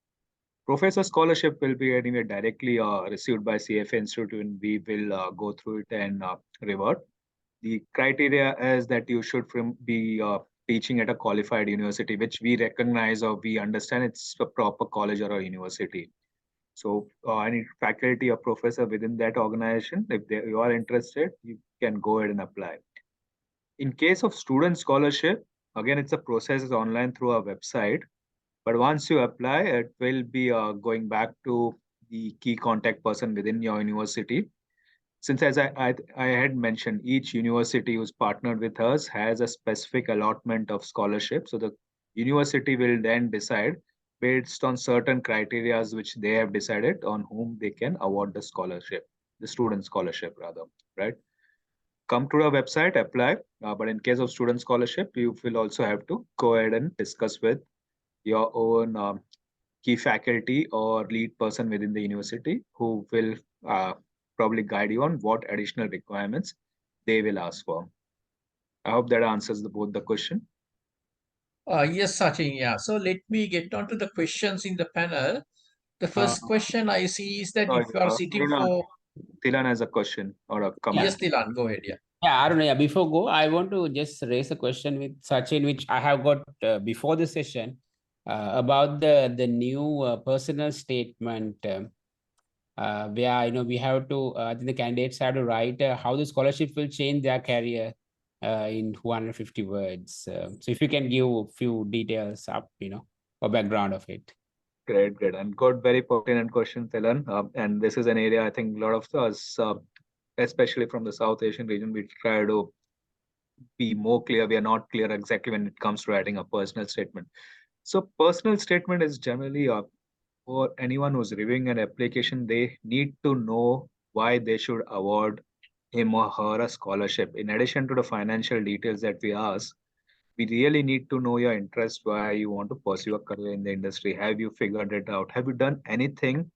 Professor scholarship will be anyway directly received by CFA Institute, and we will go through it and revert. The criteria is that you should be teaching at a qualified university, which we recognize or we understand it's a proper college or a university. So any faculty or professor within that organization, if you are interested, you can go ahead and apply. In case of student scholarship, again, it's a process is online through our website. But once you apply, it will be going back to the key contact person within your university. Since as I had mentioned, each university who's partnered with us has a specific allotment of scholarship. So the university will then decide based on certain criterias which they have decided on whom they can award the scholarship, the student scholarship rather, right? Come to our website, apply. But in case of student scholarship, you will also have to go ahead and discuss with your own key faculty or lead person within the university who will probably guide you on what additional requirements they will ask for. I hope that answers both the question. Yes, Sachin. Yeah. So let me get on to the questions in the panel. The Uh, first question I see is that Sorry, if you are sitting Aruna, for, Thilan has a question or a Yeah. comment. yes, Dilan, go ahead. Yeah. Yeah, Arun, yeah, before go, I want to just raise a question with Sachin, which I have got before the session about the new personal statement where we have to I think the candidates have to write how the scholarship will change their career in 250 words. So if you can give a few details up, or background of it. Great, great. And good, very pertinent question, Thilan. And this is an area I think a lot of us, especially from the South Asian region, we try to be more clear. We are not clear exactly when it comes to writing a personal statement. So personal statement is generally for anyone who's reviewing an application, they need to know why they should award him or her a scholarship. In addition to the financial details that we ask, we really need to know your interest, why you want to pursue a career in the industry. Have you figured it out? Have you done anything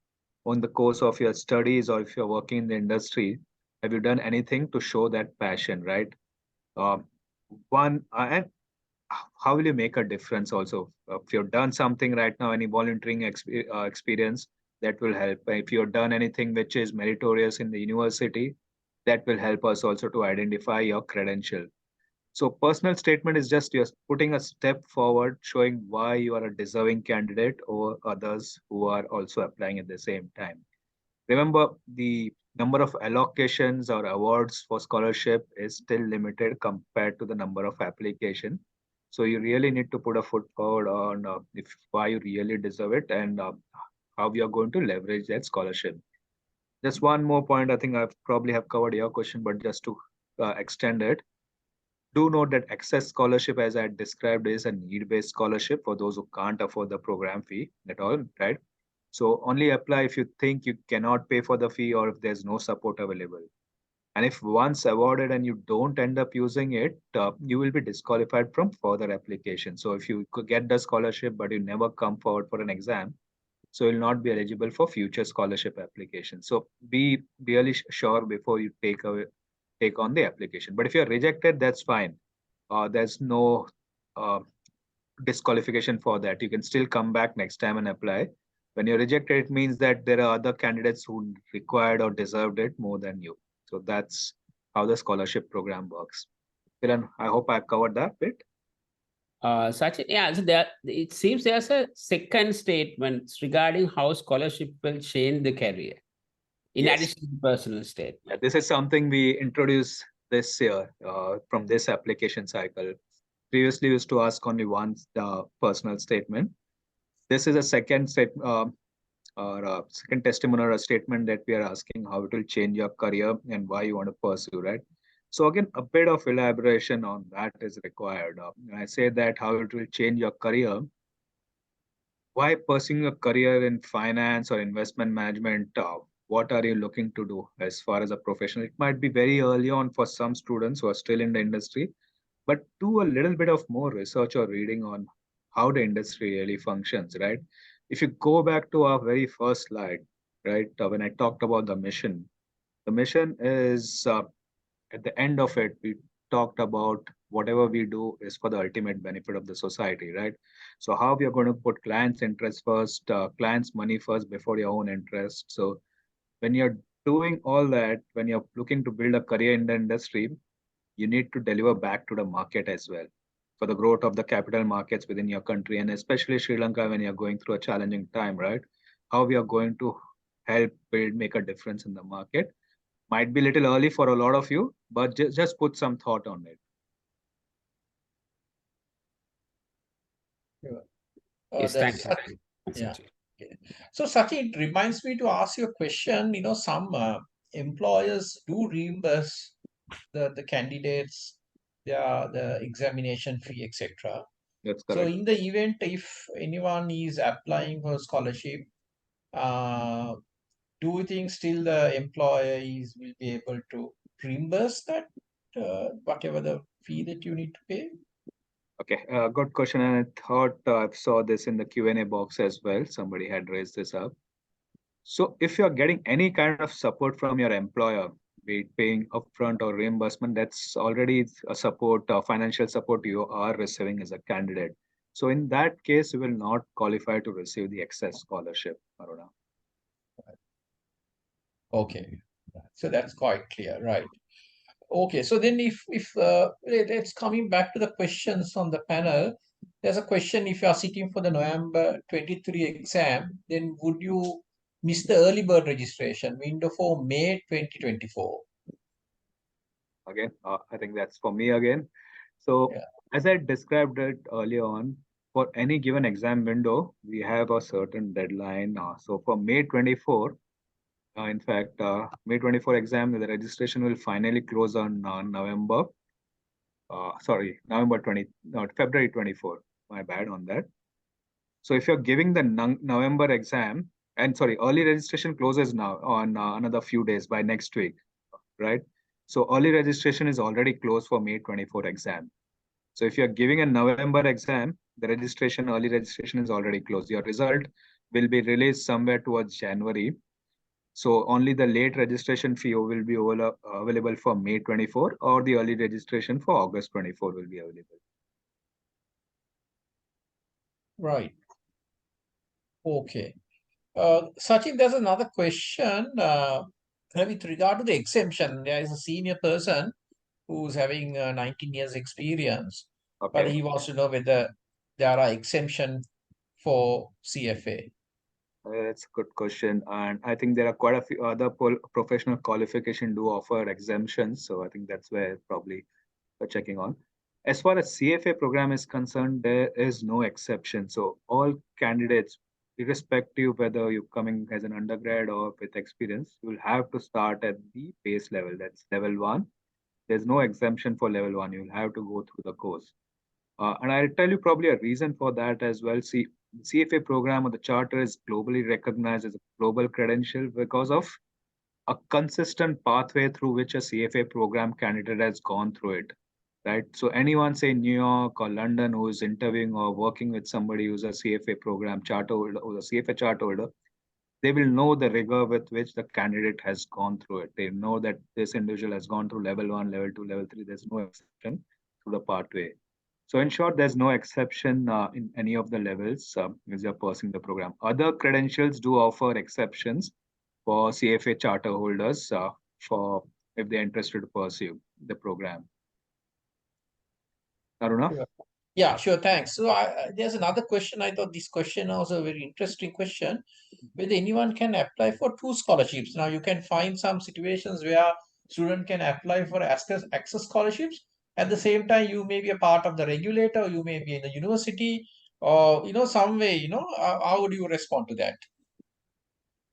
on the course of your studies, or if you're working in the industry, have you done anything to show that passion, right? Um, and how will you make a difference also? If you've done something right now, any volunteering experience, that will help. If you've done anything which is meritorious in the university, that will help us also to identify your credential. So personal statement is just you're putting a step forward, showing why you are a deserving candidate over others who are also applying at the same time. Remember, the number of allocations or awards for scholarship is still limited compared to the number of application. So you really need to put a foot forward on if why you really deserve it and how you are going to leverage that scholarship. Just one more point. I think I've probably have covered your question, but just to extend it, do note that access scholarship, as I described, is a need-based scholarship for those who can't afford the program fee at all, right? So only apply if you think you cannot pay for the fee or if there's no support available. And if once awarded and you don't end up using it, you will be disqualified from further application. So if you could get the scholarship but you never come forward for an exam, so you'll not be eligible for future scholarship applications. So be really sure before you take on the application. But if you're rejected, that's fine. There's no uh, disqualification for that. You can still come back next time and apply. When you're rejected, it means that there are other candidates who required or deserved it more than you. So that's how the scholarship program works. Kiran, I hope I covered that bit. Sachin, yeah, so it seems there's a second statement regarding how scholarship will change the career, in Yes. addition to personal statement. Yeah, this is something we introduced this year from this application cycle. Previously, we used to ask only once the personal statement. This is a second statement. Or a second testimony or a statement that we are asking how it will change your career and why you want to pursue, right? So again, a bit of elaboration on that is required. When I say that how it will change your career, why pursuing a career in finance or investment management? What are you looking to do as far as a professional? It might be very early on for some students who are still in the industry, but do a little bit of more research or reading on how the industry really functions, right? If you go back to our very first slide, right, when I talked about the mission is at the end of it, we talked about whatever we do is for the ultimate benefit of the society, right? So how we are going to put clients' interest first, clients' money first before your own interest. So when you're doing all that, when you're looking to build a career in the industry, you need to deliver back to the market as well for the growth of the capital markets within your country and especially Sri Lanka when you're going through a challenging time, right? How we are going to help build, make a difference in the market. Might be a little early for a lot of you, but just put some thought on it. Sure. Yes, That's thanks. such, yeah. Okay. So Sachin, it reminds me to ask you a question. Some employers do reimburse the candidates, the examination fee, etc. That's So correct. in the event if anyone is applying for scholarship, uh, do you think still the employees will be able to reimburse that whatever the fee that you need to pay? Okay, good question. And I thought I saw this in the Q&A box as well. Somebody had raised this up. So if you're getting any kind of support from your employer, be it paying upfront or reimbursement, that's already a support, financial support you are receiving as a candidate. So in that case, you will not qualify to receive the excess scholarship, Aruna. Okay, so that's quite clear, right? Okay, so then if it's coming back to the questions on the panel, there's a question: if you are sitting for the November 23 exam, then would you miss the early bird registration window for May 2024? Again, I think that's for me again. So Yeah, as I described it earlier on, for any given exam window, we have a certain deadline. So for May 24, in fact, May 24 exam, the registration will finally close on November 20, no, February 24. My bad on that. So if you're giving the November exam, and sorry, early registration closes now on another few days by next week, right? So early registration is already closed for May 24 exam. So if you're giving a November exam, the early registration is already closed. Your result will be released somewhere towards January. So only the late registration fee will be available for May 24 or the early registration for August 24 will be available. right. Okay. Sachin, there's another question with regard to the exemption. There is a senior person who's having 19 years experience, but Okay. he wants to know whether there are exemption for CFA. That's a good question. And I think there are quite a few other professional qualification do offer exemptions. So I think that's where probably we're checking on. As far as CFA program is concerned, there is no exception. So all candidates, irrespective whether you're coming as an undergrad or with experience, you'll have to start at the base level. That's level one. There's no exemption for level one. You'll have to go through the course. And I'll tell you probably a reason for that as well. See, the CFA program or the charter is globally recognized as a global credential because of a consistent pathway through which a CFA program candidate has gone through it. Right. So anyone say New York or London who is interviewing or working with somebody who's a CFA program charter holder or a CFA charter holder, they will know the rigor with which the candidate has gone through it. They know that this individual has gone through level one, level two, level three. There's no exception to the pathway. So in short, there's no exception in any of the levels as you're pursuing the program. Other credentials do offer exceptions for CFA charter holders for if they're interested to pursue the program. Aruna? Sure. Yeah, sure. Thanks. So there's another question. I thought this question was a very interesting question, whether anyone can apply for two scholarships. Now, you can find some situations where student can apply for access scholarships. At the same time, you may be a part of the regulator, you may be in the university, or some way. How would you respond to that?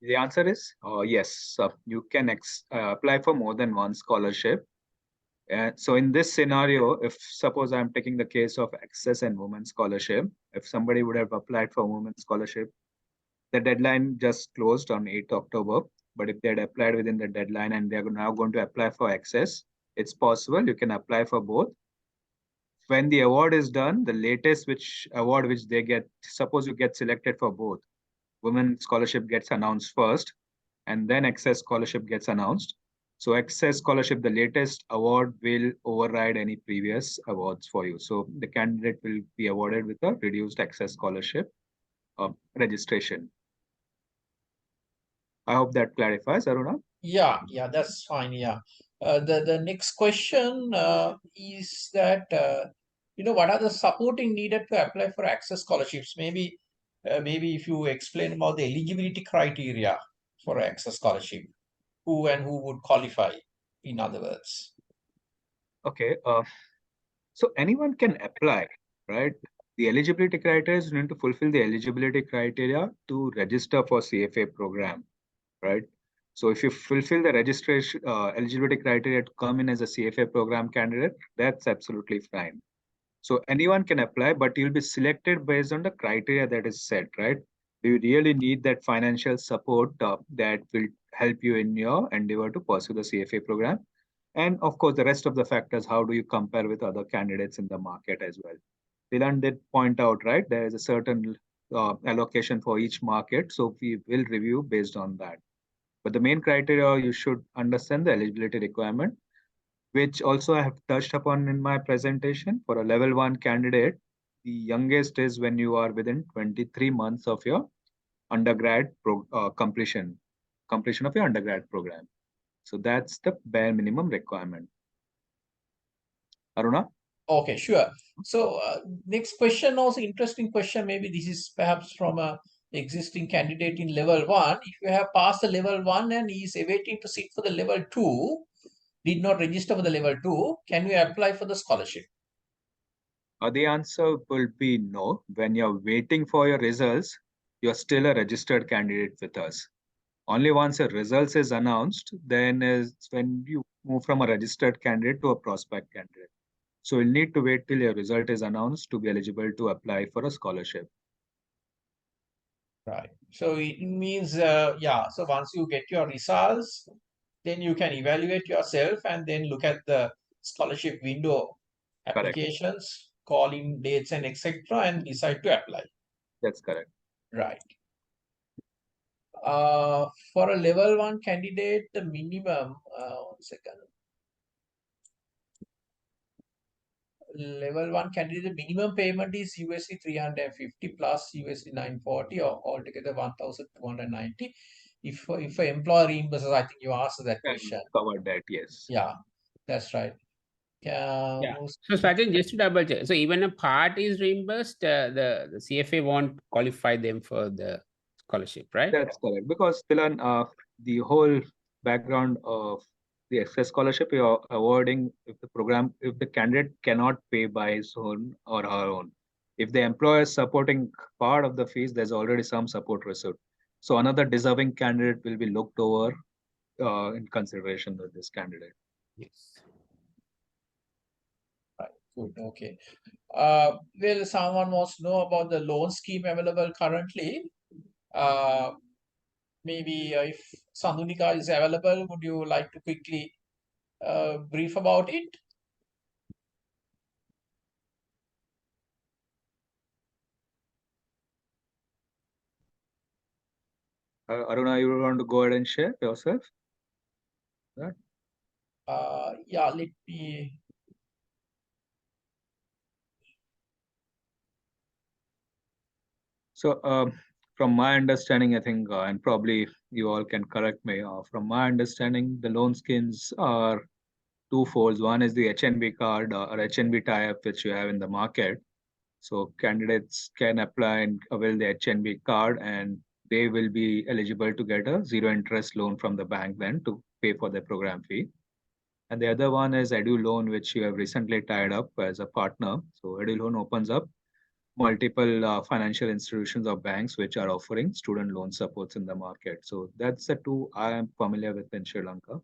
The answer is yes. You can apply for more than one scholarship. So in this scenario, if suppose I'm taking the case of access and women's scholarship, if somebody would have applied for women's scholarship, the deadline just closed on 8th October. But if they had applied within the deadline and they're now going to apply for access, it's possible you can apply for both. When the award is done, the latest award which they get, suppose you get selected for both, women scholarship gets announced first, and then access scholarship gets announced. So access scholarship, the latest award will override any previous awards for you. So the candidate will be awarded with a reduced access scholarship registration. I hope that clarifies, Aruna. Yeah, that's fine. Yeah. The next question is that what are the supporting needed to apply for access scholarships? Maybe if you explain about the eligibility criteria for access scholarship, who would qualify, in other words. Okay. So anyone can apply, right? The eligibility criteria is you need to fulfill the eligibility criteria to register for CFA program, right? So if you fulfill the registration eligibility criteria to come in as a CFA program candidate, that's absolutely fine. So anyone can apply, but you'll be selected based on the criteria that is set, right? You really need that financial support that will help you in your endeavor to pursue the CFA program. And of course, the rest of the factors, how do you compare with other candidates in the market as well? Dylan did point out, right? There is a certain allocation for each market. So we will review based on that. But the main criteria, you should understand the eligibility requirement, which also I have touched upon in my presentation. For a level one candidate, the youngest is when you are within 23 months of your undergrad completion of your undergrad program. So that's the bare minimum requirement. Aruna? Okay, sure. So next question, also interesting question. Maybe this is perhaps from a existing candidate in level one. If you have passed the level one and he is awaiting to sit for the level two, did not register for the level two, can you apply for the scholarship? The answer will be no. When you're waiting for your results, you're still a registered candidate with us. Only once your results is announced, then is when you move from a registered candidate to a prospect candidate. So you'll need to wait till your result is announced to be eligible to apply for a scholarship. Right. So it means, so once you get your results, then you can evaluate yourself and then look at the scholarship window Correct. applications, calling dates and etc. and decide to apply. That's correct. Right. For a level one candidate, the minimum, one second. Level one candidate, the minimum payment is USD 350 plus USD 940 or altogether 1,290. If an employer reimburses, I think you asked that And question. covered that, yes. Yeah, that's right. Yeah. So Sachin, just to double check, so even a part is reimbursed, the CFA won't qualify them for the scholarship, right? That's correct. Because Tilan, the whole background of the excess scholarship, you're awarding if the candidate cannot pay by his own or her own. If the employer is supporting part of the fees, there's already some support received. So another deserving candidate will be looked over in consideration with this candidate. Yes. Right. Good. Okay. Will someone wants to know about the loan scheme available currently? Maybe if Sandunika is available, would you like to quickly brief about it? Aruna, you want to go ahead and share yourself? That? Yeah, let me. So, from my understanding, I think, and probably you all can correct me. From my understanding, the loan schemes are twofold. One is the HNB card or HNB tie-up which you have in the market. So candidates can apply and avail the HNB card, and they will be eligible to get a zero interest loan from the bank then to pay for their program fee. And the other one is Edu Loan, which you have recently tied up as a partner. So Edu Loan opens up multiple financial institutions or banks which are offering student loan supports in the market. So that's the two I am familiar with in Sri Lanka.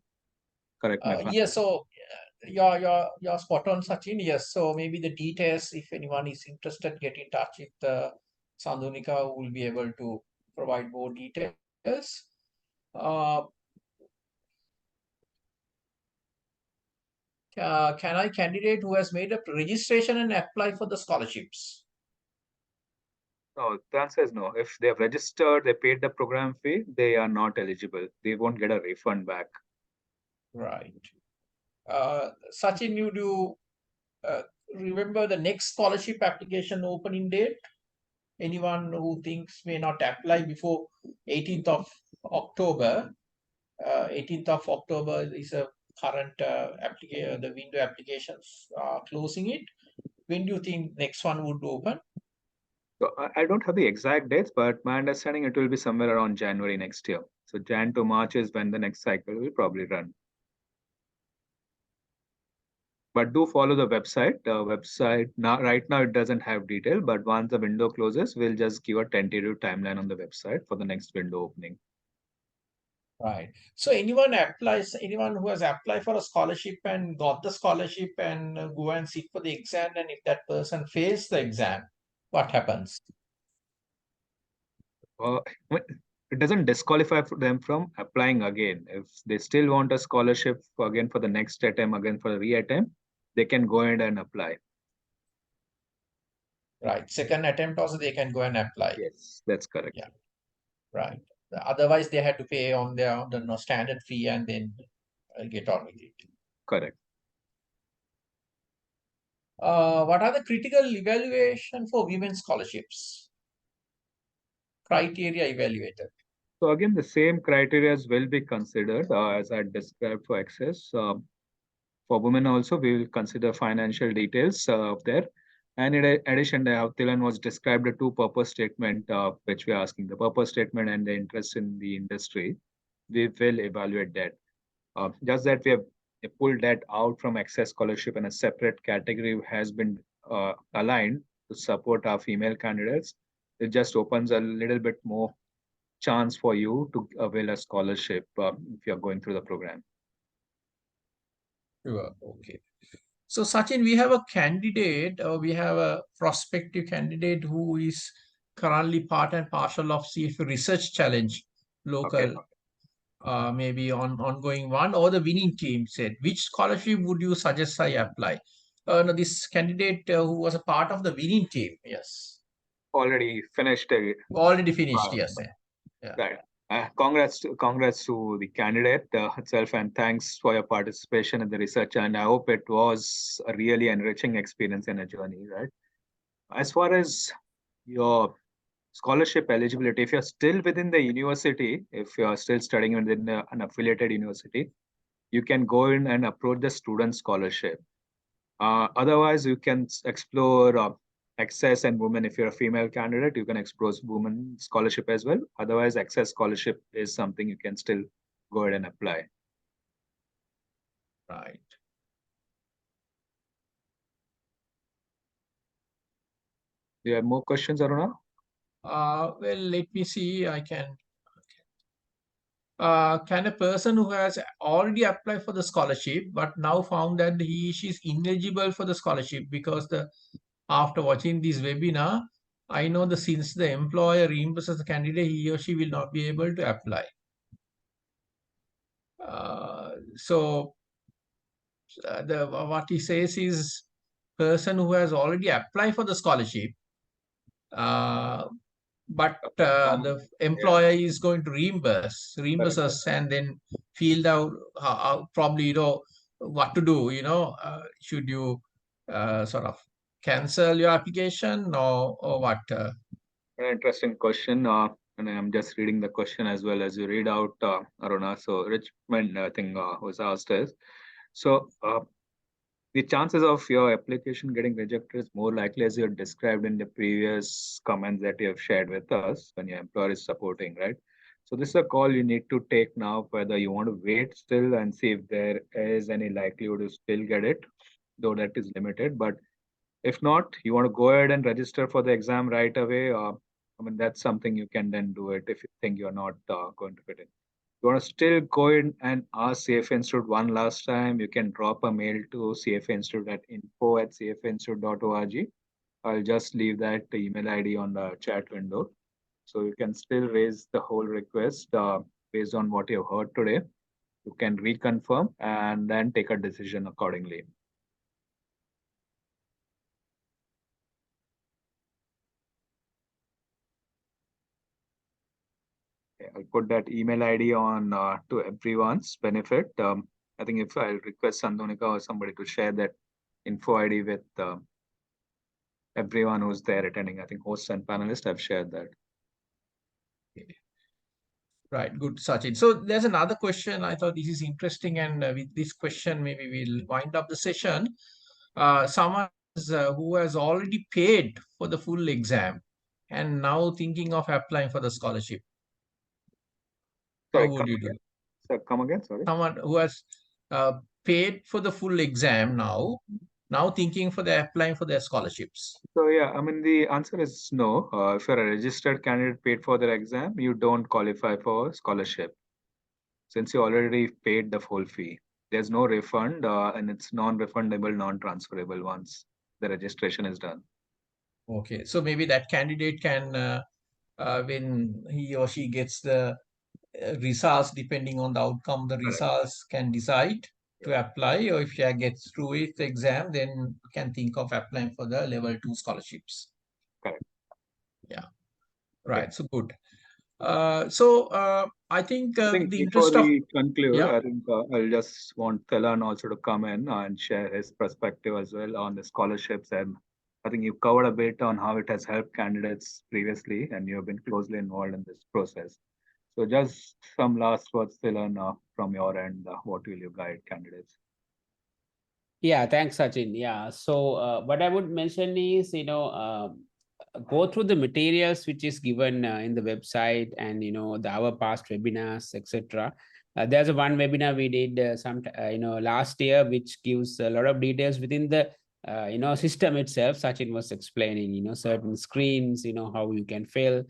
Correct me if I'm Yes, so you're spot on, Sachin. Yes, so maybe the details, if anyone is interested, get in touch with Sandunika, who will be able to provide more details. Can I candidate who has made a registration and apply for the scholarships? No, the answer is no. If they have registered, they paid the program fee, they are not eligible. They won't get a refund back. Right. Sachin, you do remember the next scholarship application opening date? Anyone who thinks may not apply before 18th of October. 18th of October is a current application. The window applications are closing it. When do you think next one would open? So I don't have the exact dates, but my understanding it will be somewhere around January next year. So Jan to March is when the next cycle will probably run. But do follow the website. Website now, right now it doesn't have detail, but once the window closes, we'll just give a tentative timeline on the website for the next window opening. Right. So anyone who has applied for a scholarship and got the scholarship and go and sit for the exam, and if that person fails the exam, what happens? Uh, it doesn't disqualify them from applying again. If they still want a scholarship again for the next attempt, again for the re-attempt, they can go ahead and apply. Right. Second attempt also they can go and apply. Yes, that's correct. Yeah. Right. Otherwise, they had to pay on their the standard fee and then get on with it. Correct. What are the critical evaluation for women's scholarships? Criteria evaluated. So again, the same criteria will be considered as I described for access. For women also, we will consider financial details of there. And in addition, Tilan was described the two purpose statement which we are asking, the purpose statement and the interest in the industry. We will evaluate that. Just that we have pulled that out from access scholarship and a separate category has been aligned to support our female candidates. It just opens a little bit more chance for you to avail a scholarship if you're going through the program. Sure. Okay. So Sachin, we have a candidate, we have a prospective candidate who is currently part and parcel of CFA Research Challenge, Okay. local, maybe on ongoing one, or the winning team said. Which scholarship would you suggest I apply? No, this candidate who was a part of the winning team. Yes. Already finished. Already finished. Yes. Yeah. Right. Congrats to the candidate itself, and thanks for your participation in the research. And I hope it was a really enriching experience and a journey. Right. As far as your scholarship eligibility, if you're still within the university, if you're still studying within an affiliated university, you can go in and approach the student scholarship. Otherwise, you can explore access and women. If you're a female candidate, you can explore women scholarship as well. Otherwise, access scholarship is something you can still go ahead and apply. Right. Do you have more questions, Aruna? Well, let me see. I can. Can a person who has already applied for the scholarship but now found that she is ineligible for the scholarship because after watching this webinar, I know that since the employer reimburses the candidate, he or she will not be able to apply. So what he says is person who has already applied for the scholarship, but the employer is going to reimburse us, and then field out probably what to do. Should you sort of cancel your application or what? An interesting question. And I'm just reading the question as well as you read out, Aruna. So Richmond, I think, was asked is, so the chances of your application getting rejected is more likely as you described in the previous comments that you have shared with us when your employer is supporting, right? So this is a call you need to take now, whether you want to wait still and see if there is any likelihood to still get it, though that is limited. But if not, you want to go ahead and register for the exam right away. I mean, that's something you can then do it if you think you're not going to fit in. You want to still go in and ask CFA Institute one last time, you can drop a mail to CFA Institute at info@cfainstitute.org. I'll just leave that email ID on the chat window. So you can still raise the whole request based on what you've heard today. You can reconfirm and then take a decision accordingly. I'll put that email ID on to everyone's benefit. I think if I'll request Sandonika or somebody to share that info ID with everyone who's there attending. I think hosts and panelists have shared that. Right, good, Sachin. So there's another question. I thought this is interesting, and with this question, maybe we'll wind up the session. Someone who has already paid for the full exam and now thinking of applying for the scholarship. Sorry, How would you do? Sir, come again, sorry. Someone who has paid for the full exam now thinking for the applying for their scholarships. So yeah, I mean the answer is no. If you're a registered candidate paid for their exam, you don't qualify for scholarship since you already paid the full fee. There's no refund, and it's non-refundable, non-transferable once the registration is done. Okay, so maybe that candidate can, when he or she gets the results, depending on the outcome, the results can decide to apply, or if she gets through with the exam, then can think of applying for the level 2 scholarships. Correct. Yeah, Okay. right. So good. I think I think the before interest of we conclude, yeah. I think I'll just want Telan also to come in and share his perspective as well on the scholarships. And I think you covered a bit on how it has helped candidates previously, and you have been closely involved in this process. So just some last words, Telan, from your end. What will you guide candidates? Yeah, thanks, Sachin. Yeah, so what I would mention is, go through the materials which is given in the website, and our past webinars, etc. There's one webinar we did last year, which gives a lot of details within the system itself. Sachin was explaining certain screens, how you can fill,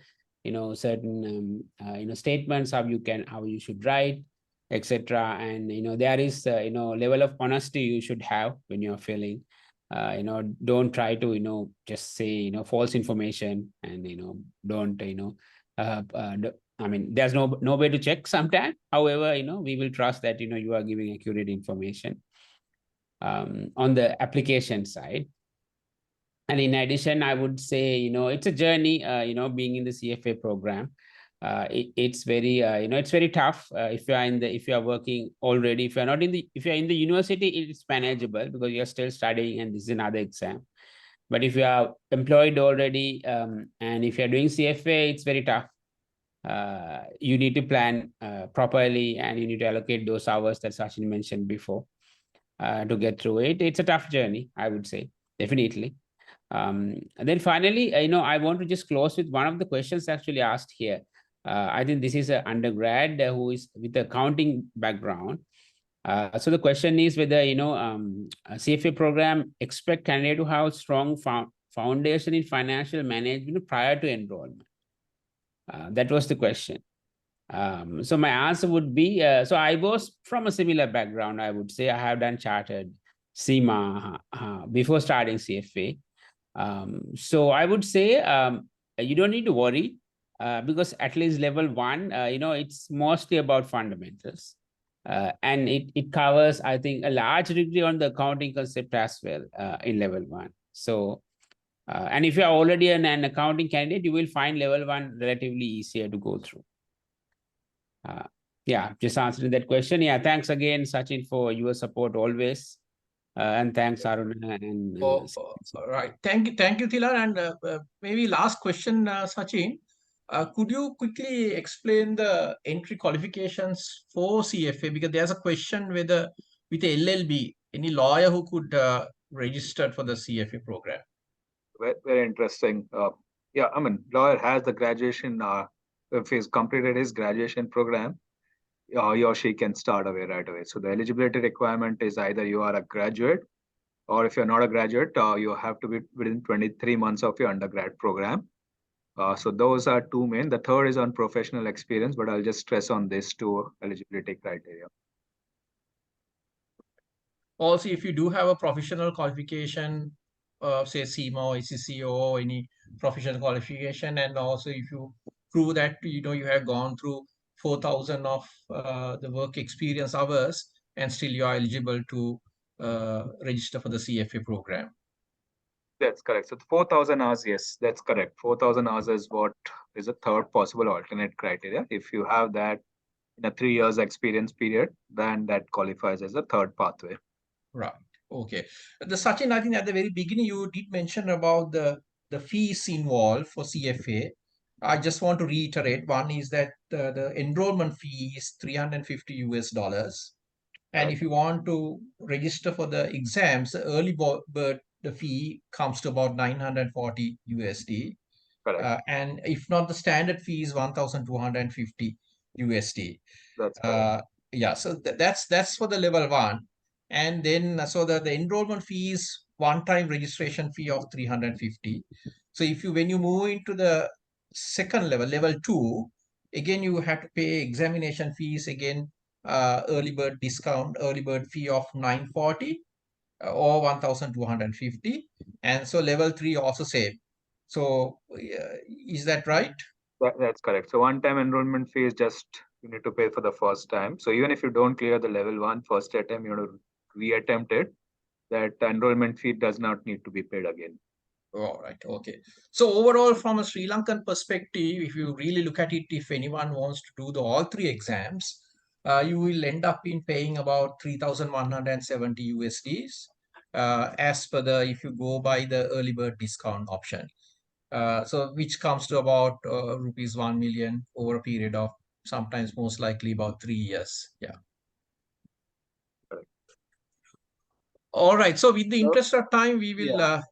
certain statements, how you should write, etc. And there is level of honesty you should have when you're filling. Don't try to just say false information, and don't I mean, there's no way to check sometimes. However, we will trust that you are giving accurate information on the application side. And in addition, I would say it's a journey, being in the CFA program. It's very it's very tough if you are working already. If you're in the university, it's manageable because you're still studying and this is another exam. But if you are employed already, and if you're doing CFA, it's very tough. You need to plan properly, and you need to allocate those hours that Sachin mentioned before. to get through it. It's a tough journey, I would say, definitely. And then finally, I want to just close with one of the questions actually asked here. I think this is an undergrad who is with accounting background. So the question is whether, a CFA program expect candidate to have strong foundation in financial management prior to enrollment. That was the question. So my answer would be, so I was from a similar background, I would say. I have done chartered SEMA before starting CFA. So I would say you don't need to worry because at least level 1, it's mostly about fundamentals. And it covers, I think, a large degree on the accounting concept as well in level 1. So, and if you are already an accounting candidate, you will find level 1 relatively easier to go through. Yeah, just answering that question. Yeah, thanks again, Sachin, for your support always. And thanks, Aruna. And, all right. Thank you, Thilan. And maybe last question, Sachin. Could you quickly explain the entry qualifications for CFA? Because there's a question whether with the LLB, any lawyer who could register for the CFA program. Very interesting. Yeah, I mean, lawyer has the graduation. If he's completed his graduation program, he or she can start away right away. So the eligibility requirement is either you are a graduate, or if you're not a graduate, you have to be within 23 months of your undergrad program. So those are two main. The third is on professional experience, but I'll just stress on these two eligibility criteria. Also, if you do have a professional qualification, say SEMA or ACCO or any professional qualification, and also if you prove that you have gone through 4,000 of the work experience hours, and still you are eligible to register for the CFA program. That's correct. So 4,000 hours, yes, that's correct. 4,000 hours is what is a third possible alternate criteria. If you have that in a 3 years experience period, then that qualifies as a third pathway. Right. Okay. The Sachin, I think at the very beginning you did mention about the fees involved for CFA. I just want to reiterate. One is that the enrollment fee is $350 US. And if you want to register for the exams, the early bird the fee comes to about 940 USD. Correct. And if not, the standard fee is 1,250 USD. That's correct. Yeah, so that's for the level 1. And then so the enrollment fee is one-time registration fee of 350. So when you move into the second level 2, again you have to pay examination fees again, early bird fee of 940 or 1,250. And so level 3 also same. So is that right? That's correct. So one-time enrollment fee is just you need to pay for the first time. So even if you don't clear the level 1 first attempt, you have to reattempt it. That enrollment fee does not need to be paid again. All right. Okay. So overall, from a Sri Lankan perspective, if you really look at it, if anyone wants to do all 3 exams, you will end up in paying about 3,170 USDs, as per if you go by the early bird discount option. So which comes to about rupees 1 million over a period of sometimes most likely about 3 years. Yeah. Correct. All right. So with the interest of time, we will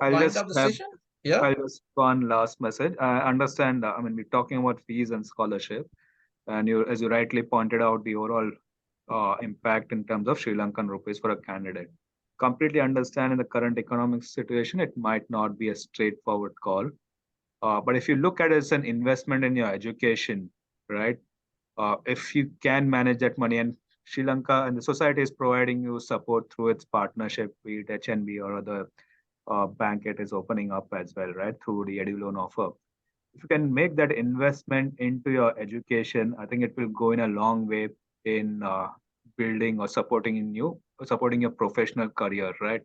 I'll wind just up the have session. Yeah. I'll just one last message. I understand. I mean, we're talking about fees and scholarship, and as you rightly pointed out, the overall impact in terms of Sri Lankan rupees for a candidate. Completely understand in the current economic situation, it might not be a straightforward call. But if you look at it as an investment in your education, right? If you can manage that money, and Sri Lanka and the society is providing you support through its partnership, be it HNB or other bank, it is opening up as well, right? Through the edu loan offer. If you can make that investment into your education, I think it will go in a long way in building or supporting your professional career, right?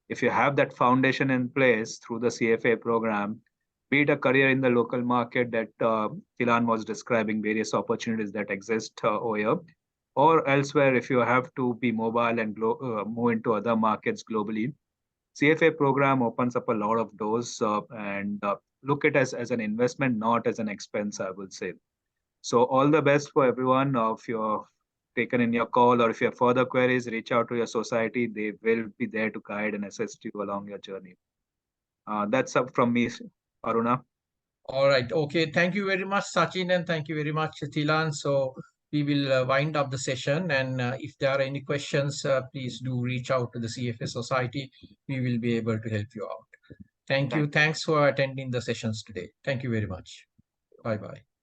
If you have that foundation in place through the CFA program, be it a career in the local market that Thilan was describing, various opportunities that exist over here, or elsewhere, if you have to be mobile and move into other markets globally, CFA program opens up a lot of doors, and look at it as an investment, not as an expense, I would say. So all the best for everyone. If you're taken in your call, or if you have further queries, reach out to your society. They will be there to guide and assist you along your journey. That's up from me, Aruna. All right. Okay. Thank you very much, Sachin, and thank you very much, Thilan. So we will wind up the session. And if there are any questions, please do reach out to the CFA Society. We will be able to help you out. Thank you. Thank you. Thanks for attending the sessions today. Thank you very much. Bye bye.